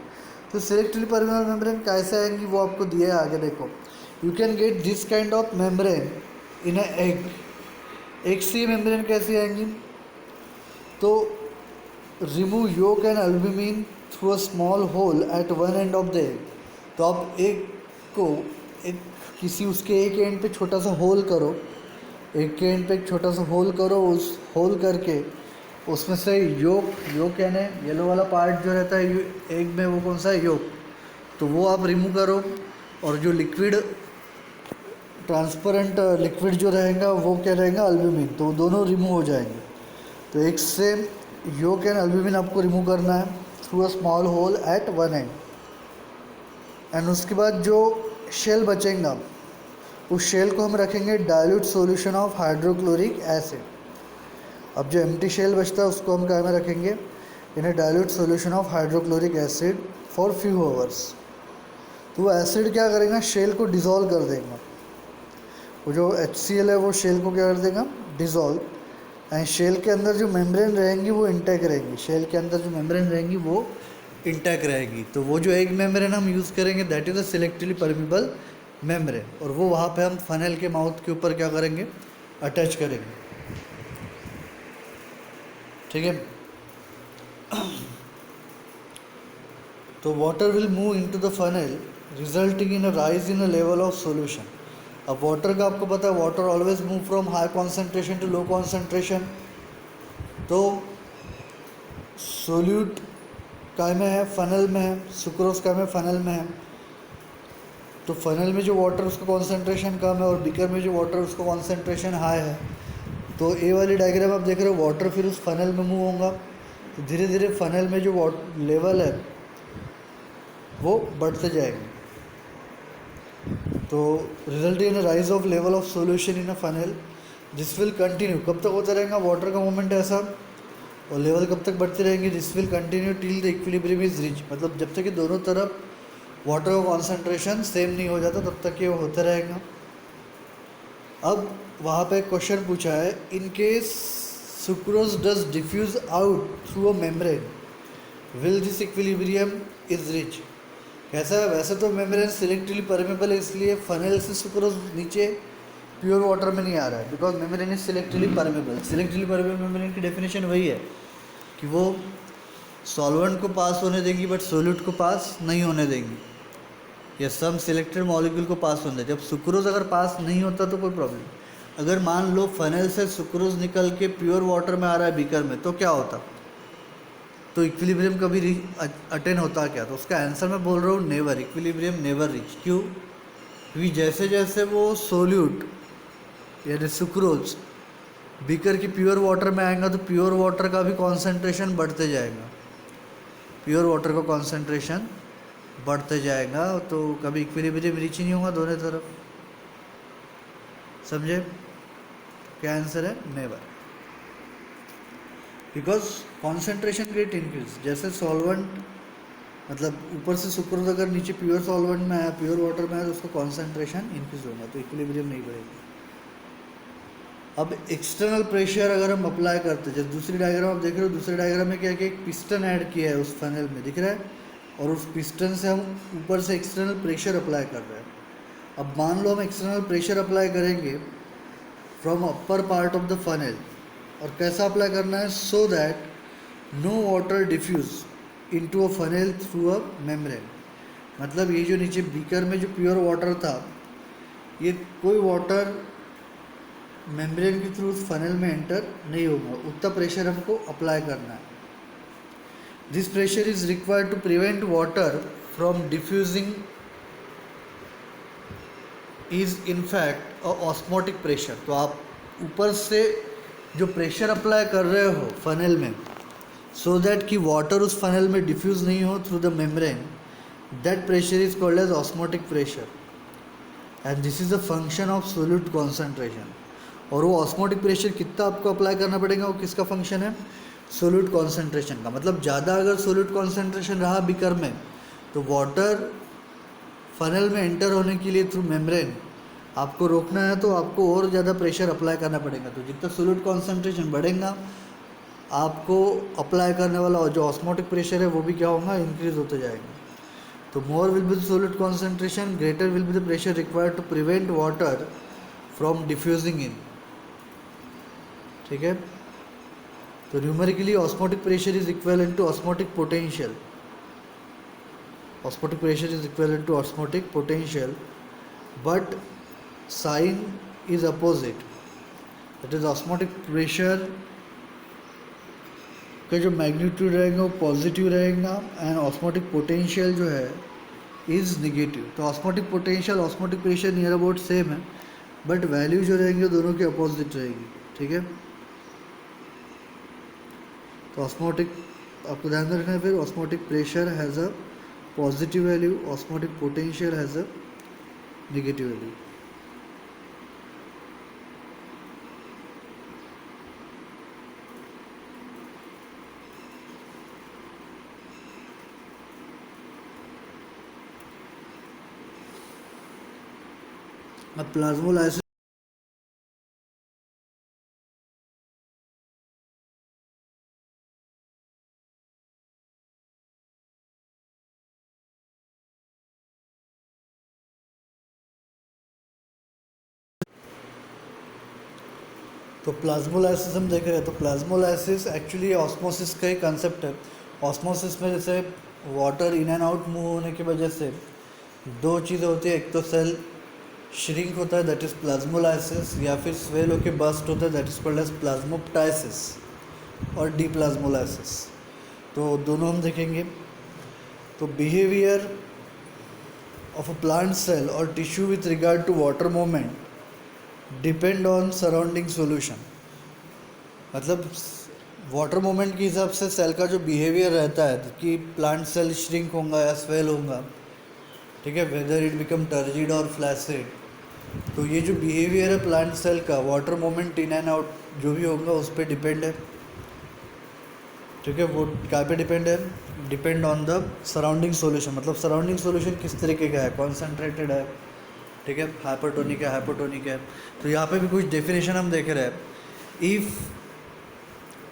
[SPEAKER 1] तो सिलेक्टिवली परमेबल मेम्ब्रेन कैसे आएंगी वो आपको दिया है आगे देखो। You can get this kind of membrane in a egg. Egg से मेम्ब्रेन कैसे आएंगी, तो remove yolk and albumin through a small hole at one end of the egg. तो आप एग को एक किसी उसके एक एंड पे छोटा सा होल करो, एक के एंड पे एक छोटा सा होल करो, उस होल करके उसमें से योक योक यानी येलो वाला पार्ट जो रहता है एग में, वो कौन सा है? योक। तो वो आप रिमूव करो, और जो लिक्विड ट्रांसपेरेंट लिक्विड जो रहेगा वो क्या रहेगा? अल्ब्यूमिन। तो दोनों रिमूव हो जाएंगे। तो एक से योक एंड अल्ब्यूमिन आपको रिमूव करना है through a small hole at one end. And उसके बाद जो शेल बचेगा, उस शेल को हम रखेंगे dilute solution of hydrochloric acid. अब जो एम्प्टी शेल बचता है उसको हम क्या में रखेंगे? In a dilute solution of hydrochloric acid for few hours. तो वो एसिड क्या करेगा? शेल को डिज़ोल्व कर देगा। वो जो HCl है वो शेल को क्या कर देगा? डिज़ोल्व। एंड शेल के अंदर जो मेम्ब्रेन रहेंगी वो इंटैक्ट रहेंगी। शेल के अंदर जो मेम्ब्रेन रहेंगी वो इंटैक्ट रहेगी। तो वो जो एक मेम्ब्रेन हम यूज़ करेंगे that is a selectively permeable membrane, और वो वहाँ पे हम फनल के माउथ के ऊपर क्या करेंगे? अटैच करेंगे। ठीक है। तो water will move into the funnel resulting in a rise in a level of solution. अब वाटर का आपको पता है water always move from high concentration to low concentration. तो सोल्यूट काय में है? फनल में है। सुक्रोज काय में? फनल में है। तो फनल में जो वाटर उसका कॉन्सेंट्रेशन कम है और बीकर में जो वाटर उसका कॉन्सेंट्रेशन हाई है। तो ए वाली डायग्राम आप देख रहे हो, वाटर फिर उस फनल में मूव होगा, तो धीरे धीरे फनल में जो लेवल है वो बढ़ते जाएंगे। तो result in rise of level of solution in a funnel, this will continue. कब तक होता रहेगा? वाटर का मूवमेंट ऐसा, और लेवल कब तक बढ़ती रहेंगी? This will continue till the equilibrium is reach. मतलब जब तक कि दोनों तरफ वाटर का कॉन्सेंट्रेशन सेम नहीं हो जाता तब तक ये होता रहेगा। अब वहाँ पे क्वेश्चन पूछा है, in case sucrose does diffuse out through a membrane will this equilibrium is reach. कैसा है? वैसे तो मेम्ब्रेन सिलेक्टिवली परमेबल है, इसलिए फनल से सुक्रोज नीचे प्योर वाटर में नहीं आ रहा है, because membrane is selectively permeable. Selectively permeable membrane की डेफिनेशन वही है कि वो सॉल्वेंट को पास होने देंगी बट सोल्यूट को पास नहीं होने देंगी, या सम सिलेक्टेड मॉलिक्यूल को पास होने दें। जब सुक्रोज अगर पास नहीं होता तो कोई प्रॉब्लम। अगर मान लो फनल से सुक्रोज निकल के प्योर वाटर में आ रहा है बीकर में, तो क्या होता? तो इक्विलिब्रियम कभी अटेन होता क्या? तो उसका आंसर मैं बोल रहा हूँ नेवर। Equilibrium never rich. क्यों? क्योंकि जैसे जैसे वो सोल्यूट यानी सुक्रोज बीकर की प्योर वाटर में आएगा तो प्योर वाटर का भी कॉन्सेंट्रेशन बढ़ते जाएगा। प्योर वाटर का कॉन्सेंट्रेशन बढ़ते जाएगा, तो कभी इक्विलिब्रियम रीच ही नहीं होगा दोनों तरफ। समझे? क्या आंसर है? Never. Because concentration gate increase. जैसे सॉल्वेंट मतलब ऊपर से सुक्रोज अगर नीचे प्योर सॉल्वेंट में आया, प्योर वाटर में आया, तो उसका कॉन्सेंट्रेशन इंक्रीज होगा, तो इक्विलिब्रियम नहीं बढ़ेगी। अब एक्सटर्नल प्रेशर अगर हम अप्लाई करते हैं, जैसे दूसरी डायग्राम आप देख रहे हो, दूसरी डायग्राम में क्या है कि एक पिस्टन ऐड किया है उस फनल में, दिख रहा है, और उस पिस्टन से हम ऊपर से एक्सटर्नल प्रेशर अप्लाई कर रहे हैं। अब मान लो हम एक्सटर्नल प्रेशर अप्लाई करेंगे from upper part of the funnel, और कैसा अप्लाई करना है? So that no water diffuse into a funnel through a membrane. मतलब ये जो नीचे बीकर में जो प्योर वाटर था, ये कोई वाटर मेम्ब्रेन के थ्रू उस फनल में एंटर नहीं होगा, उतना प्रेशर हमको अप्लाई करना है। This pressure is required to prevent water from diffusing is in fact osmotic pressure. तो आप ऊपर से जो प्रेशर अप्लाई कर रहे हो फनल में, सो दैट कि वाटर उस फनल में डिफ्यूज़ नहीं हो through the membrane, that pressure is called as osmotic pressure, and this is the function of solute concentration. और वो ऑस्मोटिक प्रेशर कितना आपको अप्लाई करना पड़ेगा, वो किसका फंक्शन है? सोल्यूट कॉन्सेंट्रेशन का। मतलब ज़्यादा अगर सोल्यूट कॉन्सेंट्रेशन रहा बीकर में, तो वाटर फनल में एंटर होने के लिए थ्रू मेम्ब्रेन आपको रोकना है, तो आपको और ज़्यादा प्रेशर अप्लाई करना पड़ेगा। तो जितना सोल्यूट कॉन्सेंट्रेशन बढ़ेगा, आपको अप्लाई करने वाला जो ऑस्मोटिक प्रेशर है वो भी क्या होगा? इंक्रीज होते जाएगा। तो more will be the solute concentration, greater will be the pressure required to prevent water from diffusing in. ठीक है? तो numerically osmotic pressure is equivalent to osmotic potential. Osmotic pressure is equivalent to osmotic potential, but sign is opposite. That is, osmotic pressure का जो magnitude रहेगा वो positive रहेगा and osmotic potential जो है इज़ निगेटिव। तो osmotic potential osmotic pressure near about same है, but value जो रहेंगे दोनों की अपोजिट रहेगी। ठीक है, तो ऑस्मोटिक आपको ध्यान में रखना है। फिर osmotic pressure has a positive value, osmotic potential has a negative value. अब प्लाज्मोलाइसिस हम देख रहे हैं। तो प्लाज्मोलाइसिस एक्चुअली ऑस्मोसिस का ही कंसेप्ट है। ऑस्मोसिस में जैसे water in and out move होने की वजह से दो चीज़ें होती है, एक तो सेल श्रिंक होता है दैट इज़ प्लाज्मोलाइसिस, या फिर स्वेल होकर बस्ट होता है that is called as plasmoptysis और डीप्लाज्मोलाइसिस। तो दोनों हम देखेंगे। तो behaviour of a plant cell और tissue with regard to water movement depend on surrounding solution. मतलब वाटर मूवमेंट के हिसाब से सेल का जो बिहेवियर रहता है कि प्लांट सेल श्रिंक होगा या स्वेल होगा, ठीक है, वेदर इट बिकम टर्जिड और फ्लैसिड। तो ये जो बिहेवियर है प्लांट सेल का, water movement in and out जो भी होगा उस पर डिपेंड है। ठीक है, वो क्या पे डिपेंड है? Depend on the surrounding solution. मतलब सराउंडिंग सॉल्यूशन किस तरीके का है, कॉन्सेंट्रेटेड है, ठीक है, हाइपरटोनिक है, हाइपोटोनिक है। तो यहाँ पे भी कुछ डेफिनेशन हम देख रहे हैं। If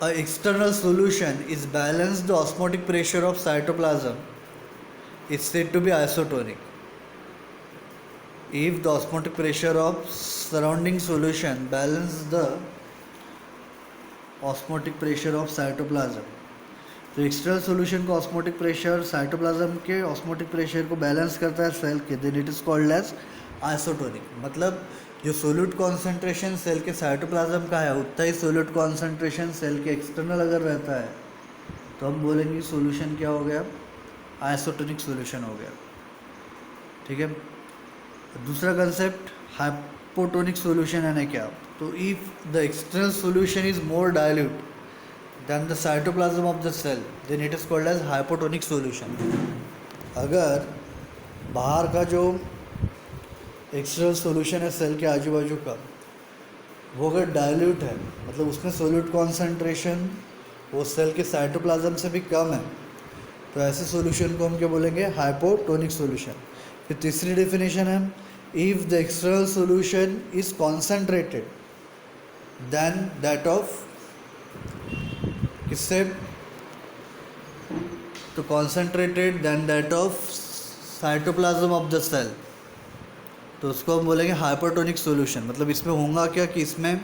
[SPEAKER 1] a external solution is balanced the osmotic pressure of cytoplasm is said to be isotonic. If the osmotic pressure of surrounding solution balance the osmotic pressure of cytoplasm, तो एक्सटर्नल सॉल्यूशन का osmotic pressure cytoplasm के osmotic pressure को balance करता है cell के, then it is called as isotonic. मतलब जो solute concentration cell के साइटोप्लाज्म का है उतना ही सोल्यूट कॉन्सेंट्रेशन सेल के एक्सटर्नल अगर रहता है तो हम बोलेंगे सॉल्यूशन क्या हो गया, आइसोटोनिक सॉल्यूशन हो गया। ठीक है, दूसरा कंसेप्ट हाइपोटोनिक सॉल्यूशन है ना क्या? तो if the external solution is more dilute then the cytoplasm of the cell then it is called as hypotonic solution. अगर बाहर का जो एक्सटर्नल सॉल्यूशन है सेल के आजू बाजू का वो अगर डाइल्यूट है, मतलब उसमें सोल्यूट कॉन्सेंट्रेशन वो सेल के साइटोप्लाज्म से भी कम है, तो ऐसे सॉल्यूशन को हम क्या बोलेंगे, हाइपोटोनिक सॉल्यूशन। फिर तीसरी डेफिनेशन है, if the external solution is concentrated then that of, किससे? तो concentrated then that of cytoplasm of the cell, तो उसको हम बोलेंगे हाइपरटोनिक सॉल्यूशन। मतलब इसमें होगा क्या कि इसमें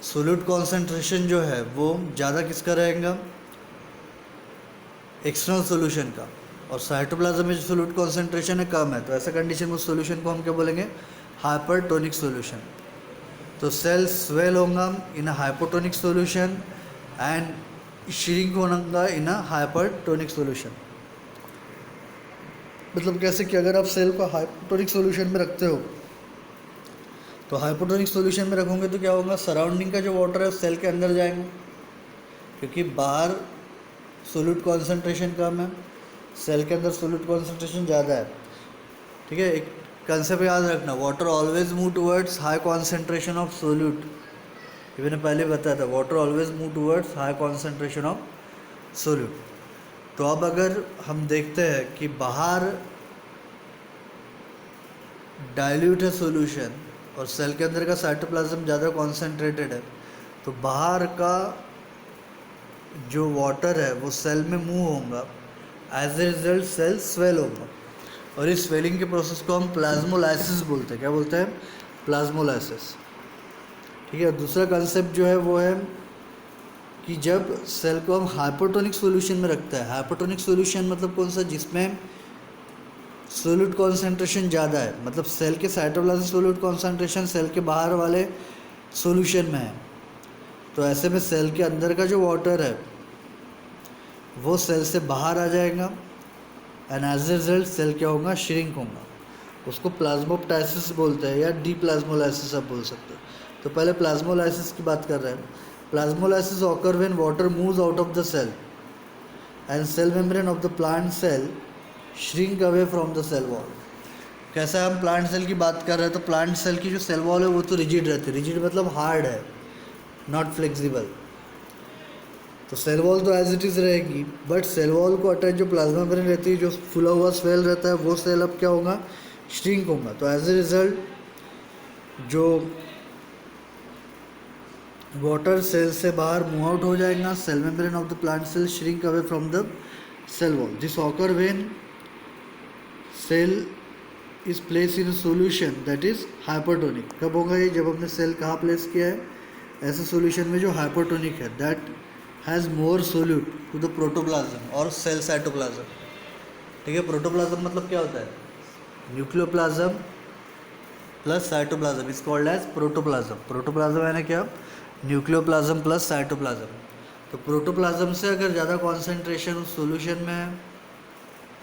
[SPEAKER 1] सोल्यूट कॉन्सेंट्रेशन जो है वो ज़्यादा किसका रहेगा, एक्सटर्नल सॉल्यूशन का, और साइटोप्लाज्म में जो सोल्यूट कॉन्सेंट्रेशन है कम है, तो ऐसा कंडीशन में सॉल्यूशन को हम क्या बोलेंगे, हाइपरटोनिक सॉल्यूशन। तो सेल स्वेल होगा इन a hypotonic solution and shrink होगा इन अ हाइपरटोनिक सॉल्यूशन। मतलब कैसे कि अगर आप सेल को हाइपोटोनिक सॉल्यूशन में रखते हो तो हाइपोटोनिक सॉल्यूशन में रखोगे तो क्या होगा, सराउंडिंग का जो वाटर है सेल के अंदर जाएगा, क्योंकि बाहर सोल्यूट कॉन्सेंट्रेशन कम है, सेल के अंदर सोल्यूट कॉन्सेंट्रेशन ज़्यादा है। ठीक है, एक कंसेप्ट याद रखना, water always move towards high concentration of solute. ये मैंने पहले बताया था, water always move towards high concentration of solute. तो अब अगर हम देखते हैं कि बाहर डाइल्यूट है सॉल्यूशन और सेल के अंदर का साइटोप्लाज्म ज़्यादा कॉन्सेंट्रेटेड है, तो बाहर का जो वाटर है वो सेल में मूव होगा, as a result cell swell होगा, और इस स्वेलिंग के प्रोसेस को हम प्लाज्मोलाइसिस बोलते हैं। क्या बोलते हैं? प्लाज्मोलाइसिस। ठीक है, दूसरा कंसेप्ट जो है वो है कि जब सेल को हम हाइपोटोनिक सॉल्यूशन में रखते हैं, हाइपोटोनिक सॉल्यूशन मतलब कौन सा, जिसमें सोल्यूट कॉन्सेंट्रेशन ज़्यादा है, मतलब सेल के साइटोप्लाज्म सोल्यूट कॉन्सेंट्रेशन सेल के बाहर वाले सॉल्यूशन में है, तो ऐसे में सेल के अंदर का जो वाटर है वो सेल से बाहर आ जाएगा and as a result cell क्या होगा, श्रिंक होगा। उसको प्लाज्मोप्टाइसिस बोलते हैं या डीप्लाज्मोलाइसिस आप बोल सकते हो। तो पहले प्लाज्मोलाइसिस की बात कर रहे हैं। Plasmolysis occur when water moves out of the cell and cell membrane of the plant cell shrink away from the cell wall. कैसा हम प्लांट सेल की बात कर रहे हैं तो प्लांट सेल की जो सेल वॉल है वो तो रिजिड रहती है। रिजिड मतलब हार्ड है, नॉट फ्लेक्सिबल। तो सेल वॉल तो एज इट इज़ रहेगी, बट सेल वॉल को अटैच जो प्लाज्मा मेम्ब्रेन रहती है, जो फुला हुआ सेल रहता है, वो सेल अब क्या होगा, श्रिंक होगा। तो एज ए रिजल्ट जो वाटर सेल से बाहर मूव आउट हो जाएगा। Cell membrane of the plant cell shrink away from the cell wall. This occur when cell is place in solution that is hypertonic. कब होगा ये, जब हमने सेल कहाँ प्लेस किया है, ऐसे सोल्यूशन में जो हाइपरटोनिक है, that has more solute to the protoplasm और सेल साइटोप्लाज्म। ठीक है, प्रोटोप्लाज्म मतलब क्या होता है, nucleoplasm plus cytoplasm is called as protoplasm. Protoplasm है ना क्या, न्यूक्लियोप्लाज्म प्लस साइटोप्लाज्म। तो प्रोटोप्लाज्म से अगर ज़्यादा कॉन्सेंट्रेशन उस सोल्यूशन में,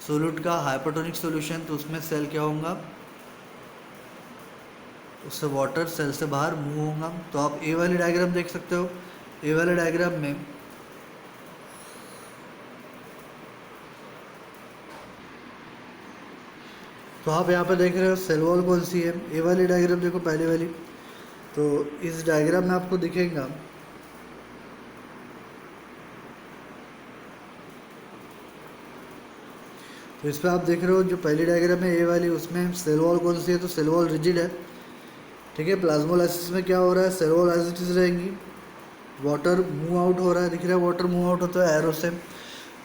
[SPEAKER 1] सोल्यूट का हाइपरटोनिक सोल्यूशन, तो उसमें सेल क्या होगा, उससे वाटर सेल से बाहर मूव होगा। तो आप ए वाली डायग्राम देख सकते हो। ए वाले डायग्राम में तो आप यहाँ पे देख रहे हो सेल वॉल कौन सी है। ए वाली डायग्राम देखो, पहले वाली। तो इस डायग्राम में आपको दिखेगा तो इस पर आप देख रहे हो जो पहली डायग्राम है ए वाली, उसमें सेल वॉल कौन सी है, तो सेल वॉल रिजिड है। ठीक है, प्लाज्मोलाइसिस में क्या हो रहा है, cell wall as it is रहेंगी, वाटर मूव आउट हो रहा है, दिख रहा है वाटर मूव आउट होता है एरो से।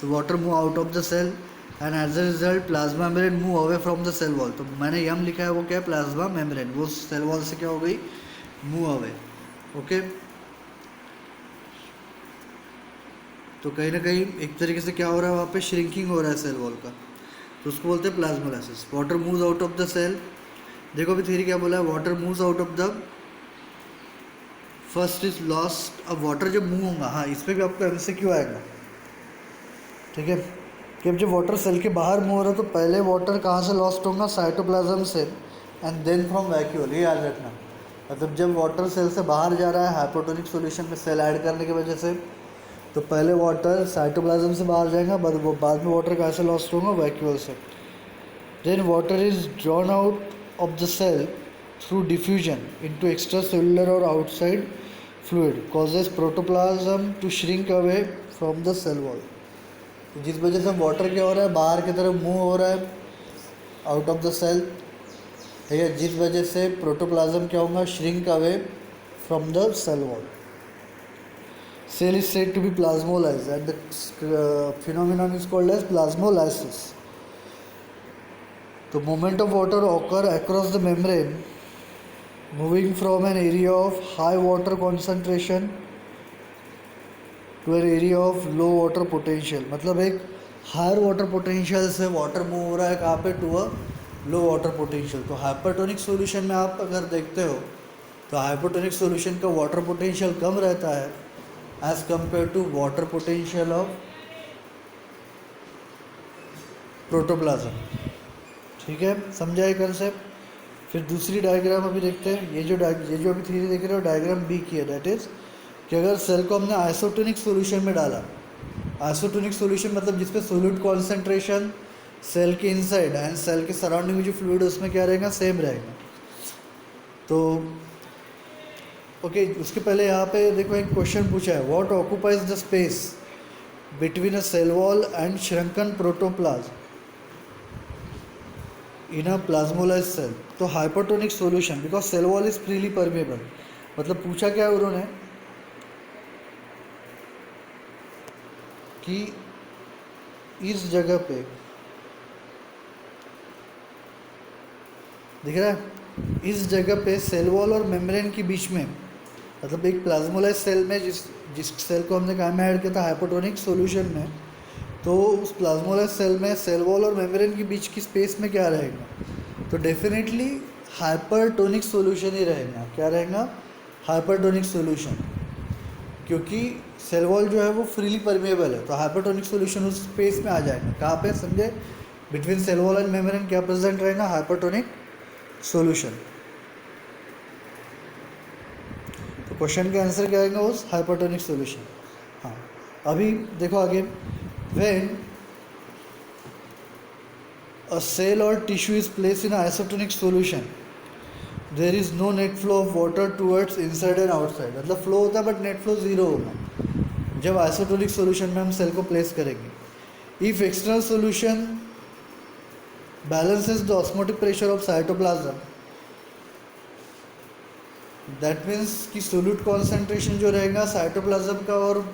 [SPEAKER 1] तो water move out of the cell and as a result plasma membrane move away from the cell wall. तो मैंने यम लिखा है, वो क्या है, प्लाज्मा मेम्ब्रेन, वो सेल वॉल से क्या हो गई, मूव अवे। ओके, तो कहीं ना कहीं एक तरीके से क्या हो रहा है, वहाँ पे श्रिंकिंग हो रहा है सेल वॉल का, तो उसको बोलते हैं plasmolysis. Water moves out of the cell, देखो अभी थ्योरी क्या बोला है, water moves out of the, first is lost. अब वाटर जब मूव होगा, हाँ इस पर भी आपको MCQ आएगा। ठीक है, कि अब जब वाटर सेल के बाहर मूव हो रहा है तो पहले वाटर कहाँ से लॉस्ट होगा, साइटोप्लाज्म से, एंड देन फ्रॉम वैक्यूल, ये याद रखना। मतलब जब वाटर सेल से बाहर जा रहा है हाइपोटोनिक सॉल्यूशन में सेल ऐड करने की वजह से, तो पहले वाटर साइटोप्लाज्म से बाहर जाएगा, बाद में वाटर कहाँ से लॉस्ट होगा, वैक्यूल से। Then water is drawn out of the cell through diffusion into extracellular और outside fluid causes protoplasm to shrink away from the cell wall. तो जिस वजह से वाटर क्या हो रहा है, बाहर की तरफ मूव हो रहा है आउट ऑफ द सेल, ठीक है, जिस वजह से प्रोटोप्लाज्म क्या होगा, shrink away from the cell wall. Cell is said to be plasmolysed and the phenomenon is called as plasmolysis. The movement of water occur across the membrane, moving from an area of high water concentration to an area of low water potential. मतलब एक higher water potential से water move हो रहा है कहाँ पे, to a low water potential. तो hypertonic solution में आप अगर देखते हो तो हाइपरटोनिक सॉल्यूशन का वाटर पोटेंशियल कम रहता है as compare to water potential of protoplasm. ठीक है, समझा ये कंसेप्ट। फिर दूसरी डायग्राम अभी देखते हैं। ये जो अभी थ्योरी देख रहे हो डायग्राम बी की है, दैट इज़ कि अगर सेल को हमने आइसोटोनिक सॉल्यूशन में डाला, आइसोटोनिक सॉल्यूशन मतलब जिसपे सोल्यूट कॉन्सेंट्रेशन सेल के इनसाइड एंड सेल के सराउंडिंग में जो फ्लूइड है उसमें क्या रहेगा, सेम रहेगा। तो ओके, उसके पहले यहाँ पे देखो एक क्वेश्चन पूछा है, what occupies the space between a cell wall and shrunken protoplasm in a plasmolysed cell. तो hypertonic solution because cell wall is freely permeable. मतलब पूछा क्या है उन्होंने कि इस जगह पे दिख रहा है, इस जगह पे सेल वॉल और मेम्ब्रेन के बीच में, मतलब एक प्लाज्मोलाइज्ड सेल में जिस सेल को हमने कहाँ में ऐड किया था, हाइपरटोनिक सॉल्यूशन में, तो उस प्लाज्मोलाइज्ड सेल में सेल वॉल और मेम्ब्रेन के बीच की स्पेस में क्या रहेगा, तो डेफिनेटली हाइपरटोनिक सॉल्यूशन ही रहेगा। क्या रहेगा, हाइपरटोनिक सॉल्यूशन। क्योंकि सेल वॉल जो है वो फ्रीली परमेबल है, तो हाइपरटोनिक सॉल्यूशन उस स्पेस में आ जाएगा। कहाँ पे समझे? Between cell wall and membrane क्या प्रेजेंट रहेगा? Hypertonic solution. तो क्वेश्चन का आंसर क्या आएगा? उस हाइपरटोनिक सॉल्यूशन। हाँ, अभी देखो आगे, when a cell or tissue is placed in an isotonic solution there is no net flow of water towards inside and outside, मतलब फ्लो होता है बट नेट फ्लो ज़ीरो होगा जब आइसोटोनिक सॉल्यूशन में हम सेल को प्लेस करेंगे। If external solution balances the osmotic pressure of cytoplasm, that means कि सोल्यूट कॉन्सेंट्रेशन जो रहेगा साइटोप्लाज्म का और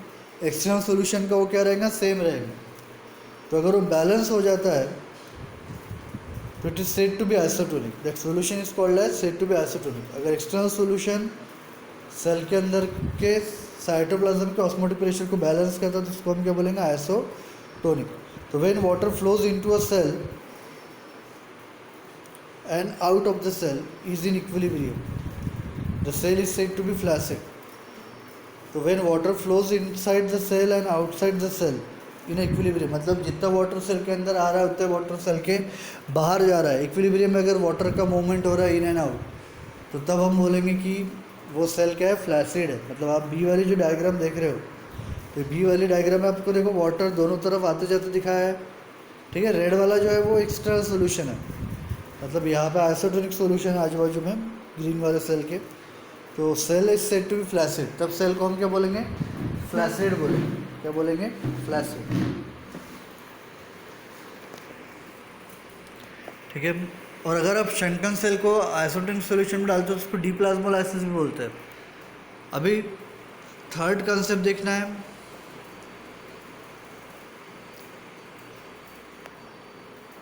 [SPEAKER 1] एक्सटर्नल सॉल्यूशन का वो क्या रहेगा? सेम रहेगा। तो अगर वो बैलेंस हो जाता है तो it is said to be isotonic, that solution is called as said to be isotonic. अगर एक्सटर्नल सॉल्यूशन सेल के अंदर के साइटोप्लाज्म के ऑस्मोटिक प्रेशर को बैलेंस करता है तो उसको हम क्या बोलेंगे? आइसोटोनिक। तो when water flows into a cell and out of the cell is in equilibrium, the cell is said to be flaccid. तो when water flows inside the cell and outside the cell in equilibrium, मतलब जितना water cell के अंदर आ रहा है उतना water cell के बाहर जा रहा है। इक्विलिब्रियम में अगर वाटर का मूवमेंट हो रहा है इन एंड आउट, तो तब हम बोलेंगे कि वो सेल क्या है? फ्लैसिड है। मतलब आप बी वाली जो डायग्राम देख रहे हो, तो बी वाली डायग्राम में आपको देखो वाटर दोनों तरफ आते जाते दिखाया है, ठीक है। रेड वाला जो है वो एक्सटर्नल सोल्यूशन है, मतलब यहाँ पे आइसोटोनिक सोल्यूशन है आजू बाजू में ग्रीन वाले सेल के। तो cell is said to be flaccid, तब सेल को हम क्या बोलेंगे? फ्लैसिड बोलेंगे। क्या बोलेंगे? फ्लैसिड, ठीक है। और अगर आप शंकन सेल को आइसोटोनिक सॉल्यूशन में डालते हो तो उसको डीप्लाज्मोलाइसिस भी बोलते हैं। अभी थर्ड कंसेप्ट देखना है,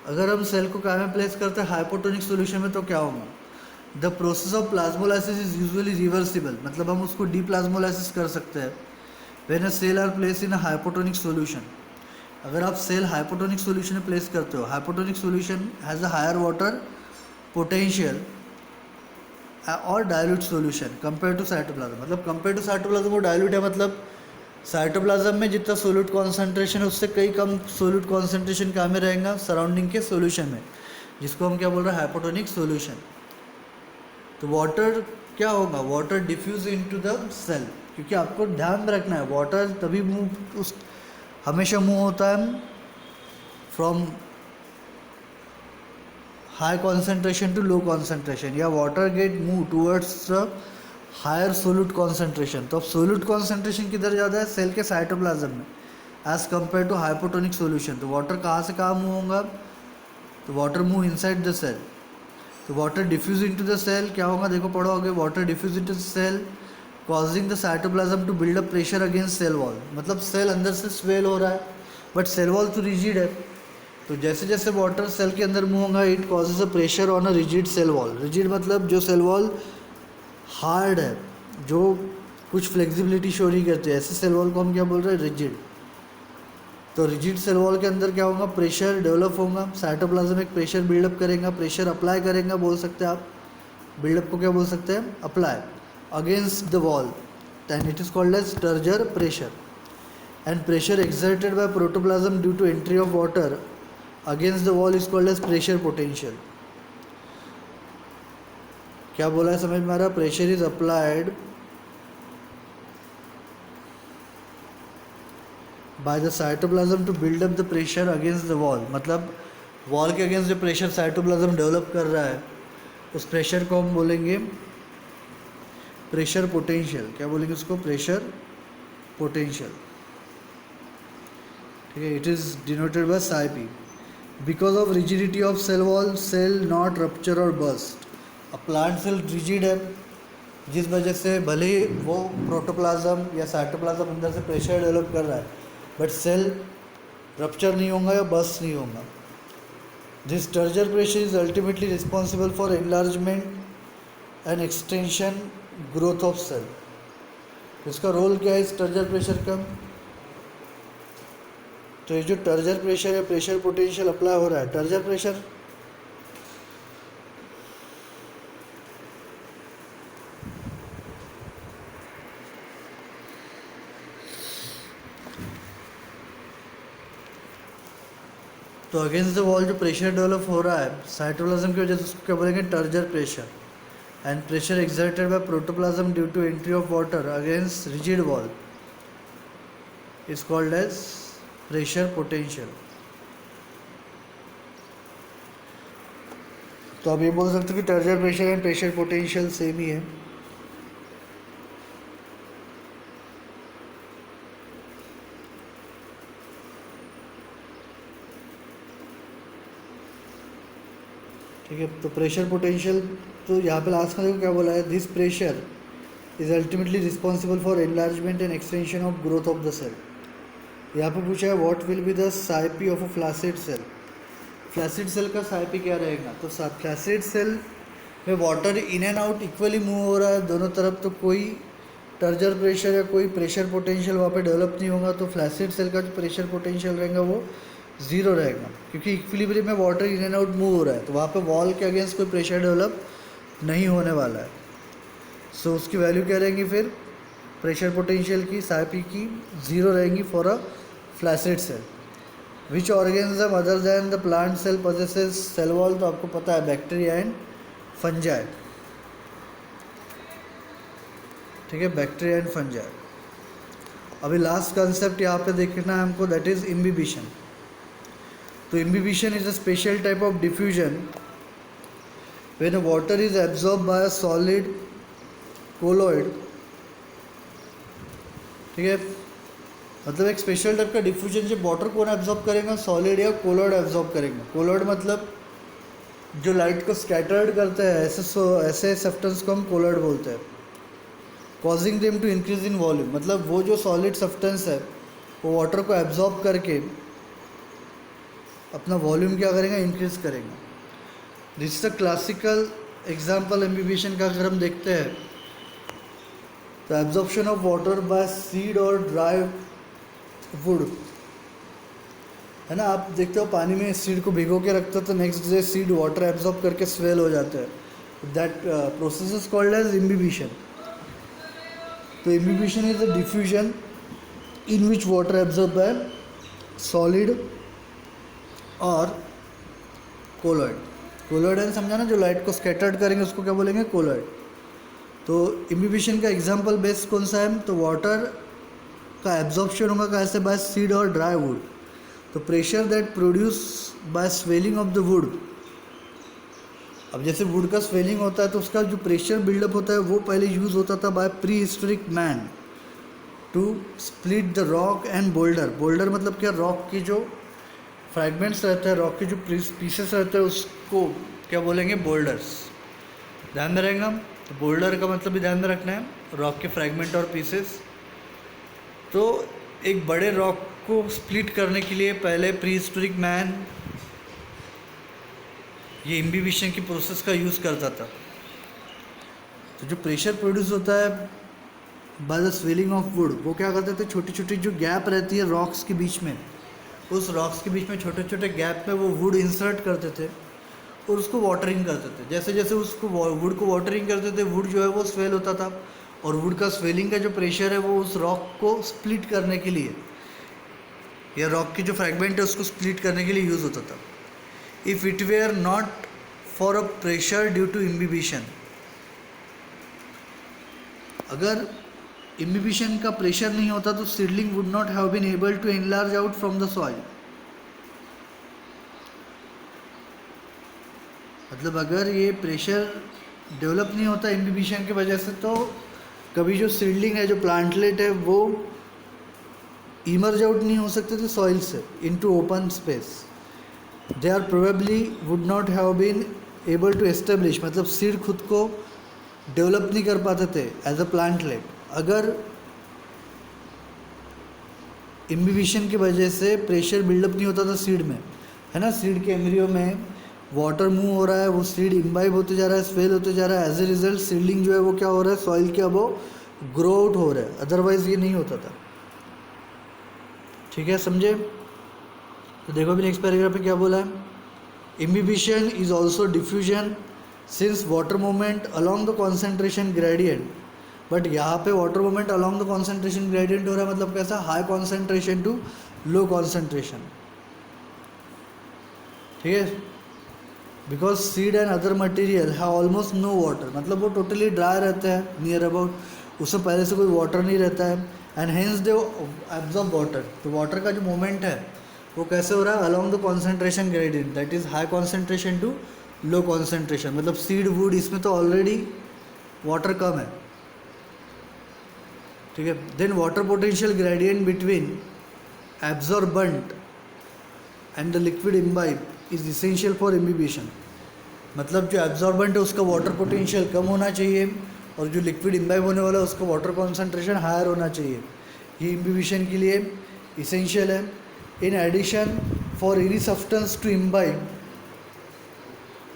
[SPEAKER 1] अगर हम सेल को क्या में प्लेस करते हैं? हाइपोटोनिक सॉल्यूशन में, तो क्या होगा? The process of plasmolysis is usually reversible, मतलब हम उसको डीप्लाज्मोलाइसिस कर सकते हैं। When a cell are place in a hypotonic solution, अगर आप सेल हाइपोटोनिक सॉल्यूशन में प्लेस करते हो, hypotonic solution has a higher water potential और dilute solution compare to cytoplasm, मतलब कंपेयर टू साइटोप्लाज्म वो डाइल्यूट है, मतलब साइटोप्लाज्म में जितना सोल्यूट कॉन्सेंट्रेशन है उससे कई कम सोल्यूट कॉन्सेंट्रेशन क्या में रहेगा? सराउंडिंग के सॉल्यूशन में, जिसको हम क्या बोल रहे हैं? Hypotonic solution. तो वाटर क्या होगा? Water diffuse into the cell, क्योंकि आपको ध्यान रखना है वाटर तभी मूव उस हमेशा मूव होता है from high concentration to low concentration, या water get move towards the higher solute concentration. तो अब सोल्यूट कॉन्सेंट्रेशन किधर ज़्यादा है? सेल के साइटोप्लाज्म में, as compare to hypotonic solution. तो वाटर कहाँ से कहाँ मूव होगा? तो water move inside the cell. तो water diffuse into the cell क्या होगा? देखो पढ़ो आगे, water diffuse into the cell causing the cytoplasm to build up pressure against cell wall, मतलब सेल अंदर से स्वेल हो रहा है बट सेल वॉल तो रिजिड है। तो जैसे जैसे वाटर सेल के अंदर मूव होगा it causes a pressure on a rigid cell wall. Rigid मतलब जो सेल वॉल हार्ड है, जो कुछ फ्लेक्सिबिलिटी शो नहीं करती है, ऐसे सेल वॉल को हम क्या बोल रहे हैं? रिजिड। तो रिजिड सेल वॉल के अंदर क्या होगा? प्रेशर डेवलप होगा, साइटोप्लाज्म एक प्रेशर बिल्डअप करेगा, प्रेशर अप्लाई करेगा बोल सकते हैं आप, बिल्डअप को क्या बोल सकते हैं? Apply against the wall, and it is called as turgor pressure. And pressure exerted by protoplasm due to entry of water against the wall is called as pressure potential. क्या बोला है समझ में आ रहा? Pressure is applied by the cytoplasm to build up the pressure against the wall, मतलब wall के against जो प्रेशर साइटोप्लाज्म डेवलप कर रहा है उस प्रेशर को हम बोलेंगे प्रेशर पोटेंशियल। क्या बोलेंगे उसको? प्रेशर पोटेंशियल, ठीक है। It is denoted by psi P. Because of rigidity of cell wall cell not rupture और बर्स्ट। अब प्लांट सेल रिजिड है जिस वजह से भले ही वो प्रोटोप्लाज्म या साइटोप्लाज्म अंदर से प्रेशर डेवलप कर रहा है बट सेल रप्चर नहीं होगा या बर्स्ट नहीं होगा। This turgor pressure is ultimately responsible for enlargement and extension growth of cell. इसका रोल क्या है इस टर्जर प्रेशर का? तो ये जो टर्जर प्रेशर है, प्रेशर पोटेंशियल अप्लाई हो रहा है, टर्जर प्रेशर तो अगेंस्ट द वॉल जो प्रेशर डेवलप हो रहा है साइटोप्लाज्म की वजह से उसको क्या बोलेंगे, turgor pressure. And pressure exerted by protoplasm due to entry of water against rigid wall is called as pressure potential. तो आप ये बोल सकते हो कि turgor pressure and pressure potential same ही है. ठीक है. तो प्रेशर पोटेंशियल, तो यहाँ पे लास्ट में देखो क्या बोला है, this pressure is ultimately responsible for enlargement and extension of growth of the cell. यहाँ पे पूछा है what will be the psi P of a flaccid cell. Flaccid cell का साइपी क्या रहेगा, तो फ्लैसिड सेल में water in and out equally move हो रहा है दोनों तरफ, तो कोई टर्जर प्रेशर या कोई प्रेशर पोटेंशियल वहाँ पे डेवलप नहीं होगा. तो फ्लैसिड सेल का जो प्रेशर पोटेंशियल रहेगा वो ज़ीरो रहेगा, क्योंकि इक्विलिब्रियम में water in and out move हो रहा है, तो वहाँ पे वॉल के अगेंस्ट कोई प्रेशर डेवलप नहीं होने वाला है. सो उसकी वैल्यू क्या रहेंगी फिर, प्रेशर पोटेंशियल की साइपी की ज़ीरो रहेंगी for a flaccid cell. Which organism other than the plant cell possesses cell wall, तो आपको पता है बैक्टीरिया एंड फंजाई. ठीक है, बैक्टीरिया एंड फंजाई. अभी लास्ट कंसेप्ट यहाँ पे देखना है हमको, दैट इज इम्बिबिशन. तो imbibition is a special type of diffusion when water is absorb by a solid colloid. ठीक है, मतलब एक स्पेशल टाइप का डिफ्यूजन जब वाटर कौन एब्जॉर्ब करेगा, सॉलिड या कोलोइड एब्जॉर्ब करेगा. कोलोइड मतलब जो लाइट को स्कैटर्ड करते हैं, ऐसे सब्सटेंस को हम कोलोइड बोलते हैं. Causing them to increase in volume, मतलब वो जो सॉलिड सब्सटेंस है वो वाटर को एब्जॉर्ब करके अपना वॉल्यूम क्या करेगा, इंक्रीज करेगा. This is the classical example imbibition का. अगर हम देखते हैं तो absorption of water bye seed और ड्राई वुड है ना. आप देखते हो पानी में सीड को भिगो के रखते हो तो next day seed water absorb करके स्वेल हो जाते हैं. That process is called as imbibition. तो imbibition is a diffusion in which water absorb by solid और कोलोइड. कोलोइड है समझा ना, जो लाइट को स्कैटर्ड करेंगे उसको क्या बोलेंगे, कोलोइड. तो इम्बिबिशन का एग्जांपल बेस कौन सा है, तो वाटर का एब्जॉर्प्शन होगा कैसे, बाय सीड और ड्राई वुड. तो pressure that produce by swelling of the wood. अब जैसे वुड का स्वेलिंग होता है तो उसका जो प्रेशर बिल्डअप होता है वो पहले यूज़ होता था by prehistoric man to split the rock and boulder. Boulder मतलब क्या, रॉक की जो फ्रैगमेंट्स रहते हैं, रॉक के जो पीसेस रहते हैं उसको क्या बोलेंगे, बोल्डर्स. ध्यान में रहेगा. तो बोल्डर का मतलब भी ध्यान में रखना है, रॉक के फ्रैगमेंट और पीसेस. तो एक बड़े रॉक को स्प्लिट करने के लिए पहले प्री हिस्टोरिक मैन ये इम्बिबिशन की प्रोसेस का यूज़ करता था. तो जो प्रेशर प्रोड्यूस होता है by the swelling of would, वो क्या करते थे, छोटी छोटी जो गैप रहती है रॉक्स के बीच में, उस रॉक्स के बीच में छोटे छोटे गैप में वो वुड इंसर्ट करते थे और उसको वाटरिंग करते थे. जैसे जैसे उसको वुड को वाटरिंग करते थे वुड जो है वो स्वेल होता था, और वुड का स्वेलिंग का जो प्रेशर है वो उस रॉक को स्प्लिट करने के लिए या रॉक की जो फ्रैगमेंट है उसको स्प्लिट करने के लिए यूज़ होता था. If it were not for a pressure due to imbibition, अगर इम्बिबिशन का प्रेशर नहीं होता तो seedling would not have been able to enlarge out from the soil. मतलब अगर ये प्रेशर डेवलप नहीं होता इम्बिबिशन की वजह से तो कभी जो सीडलिंग है, जो प्लांटलेट है, वो इमर्ज आउट नहीं हो सकते थे सॉइल से into open space. They are probably would not have been able to establish, मतलब सीड खुद को डेवलप नहीं कर पाते थे एज अ प्लांटलेट अगर इम्बिबिशन की वजह से प्रेशर बिल्डअप नहीं होता था सीड में, है ना. सीड के एम्ब्रियो में वाटर मूव हो रहा है, वो सीड इम्बाइब होते जा रहा है, स्वेल होते जा रहा है, एज ए रिजल्ट सीडलिंग जो है वो क्या हो रहा है, सॉइल के अब वो ग्रो आउट हो रहा है, अदरवाइज ये नहीं होता था. ठीक है, समझे. तो देखो अभी नेक्स्ट पैराग्राफ में क्या बोला है, imbibition is also diffusion since water movement along the concentration gradient. But यहाँ पे water movement along the concentration gradient हो रहा है, मतलब कैसा, high concentration to low concentration. ठीक है, because seed and other material है ऑलमोस्ट नो वाटर, मतलब वो टोटली ड्राई रहते हैं नियर अबाउट, उसमें पहले से कोई वाटर नहीं रहता है, and hence they absorb water. तो वाटर का जो मूवमेंट है वो कैसे हो रहा है, along the concentration gradient, that is high concentration to low concentration. मतलब सीड वुड इसमें तो ऑलरेडी वाटर कम है, ठीक है। Then water potential gradient between absorbent and the liquid imbibe is essential for imbibition. मतलब जो एब्जॉर्बेंट है उसका वाटर पोटेंशियल कम होना चाहिए और जो लिक्विड इम्बाइब होने वाला है उसका वाटर कॉन्सेंट्रेशन हायर होना चाहिए, ये इम्बिबिशन के लिए इसेंशियल है। In addition for any substance to imbibe,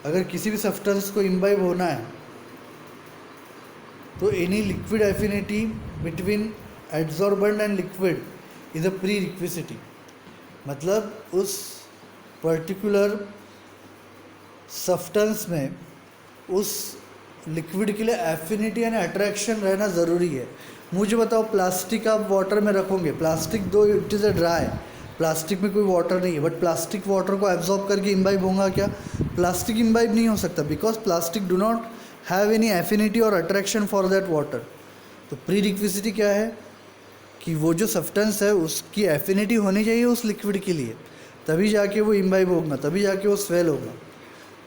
[SPEAKER 1] अगर किसी भी सब्सटेंस को इम्बाइब होना है तो any liquid affinity between absorbent and liquid is a prerequisite. मतलब उस पर्टिकुलर सब्सटेंस में उस लिक्विड के लिए एफिनिटी एंड अट्रैक्शन रहना ज़रूरी है। मुझे बताओ, प्लास्टिक आप वाटर में रखोगे, प्लास्टिक दो it is a dry, plastic में कोई वाटर नहीं है, बट प्लास्टिक वाटर को एब्जॉर्ब करके इम्बाइब होगा क्या? प्लास्टिक इम्बाइब नहीं हो सकता, because plastic do not have any affinity और अट्रैक्शन फॉर दैट वाटर। तो प्री रिक्विसिटी क्या है कि वो जो सब्सटेंस है उसकी एफिनिटी होनी चाहिए उस लिक्विड के लिए, तभी जाके वो इम्बाइब होगा, तभी जाके वो स्वेल होगा।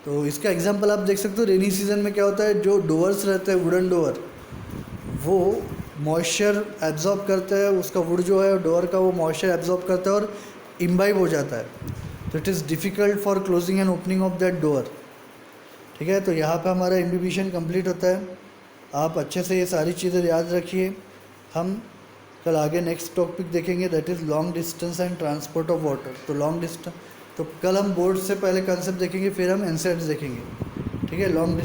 [SPEAKER 1] तो इसका एग्जांपल आप देख सकते हो, रेनी सीजन में क्या होता है, जो डोअर्स रहते हैं वुडन डोअर, वो मॉइस्चर एब्जॉर्ब करते हैं, उसका वुड जो है डोअर का वो मॉइस्चर एब्जॉर्ब करता है और इम्बाइब हो जाता है। तो it is difficult for closing and opening of that door, ठीक है। तो यहाँ पे हमारा इम्बिबिशन कंप्लीट होता है। आप अच्छे से ये सारी चीज़ें याद रखिए। हम कल आगे नेक्स्ट टॉपिक देखेंगे, that is long distance and transport of water. तो लॉन्ग डिस्टेंस, तो कल हम बोर्ड से पहले कंसेप्ट देखेंगे, फिर हम एनसेट्स देखेंगे, ठीक है। लॉन्ग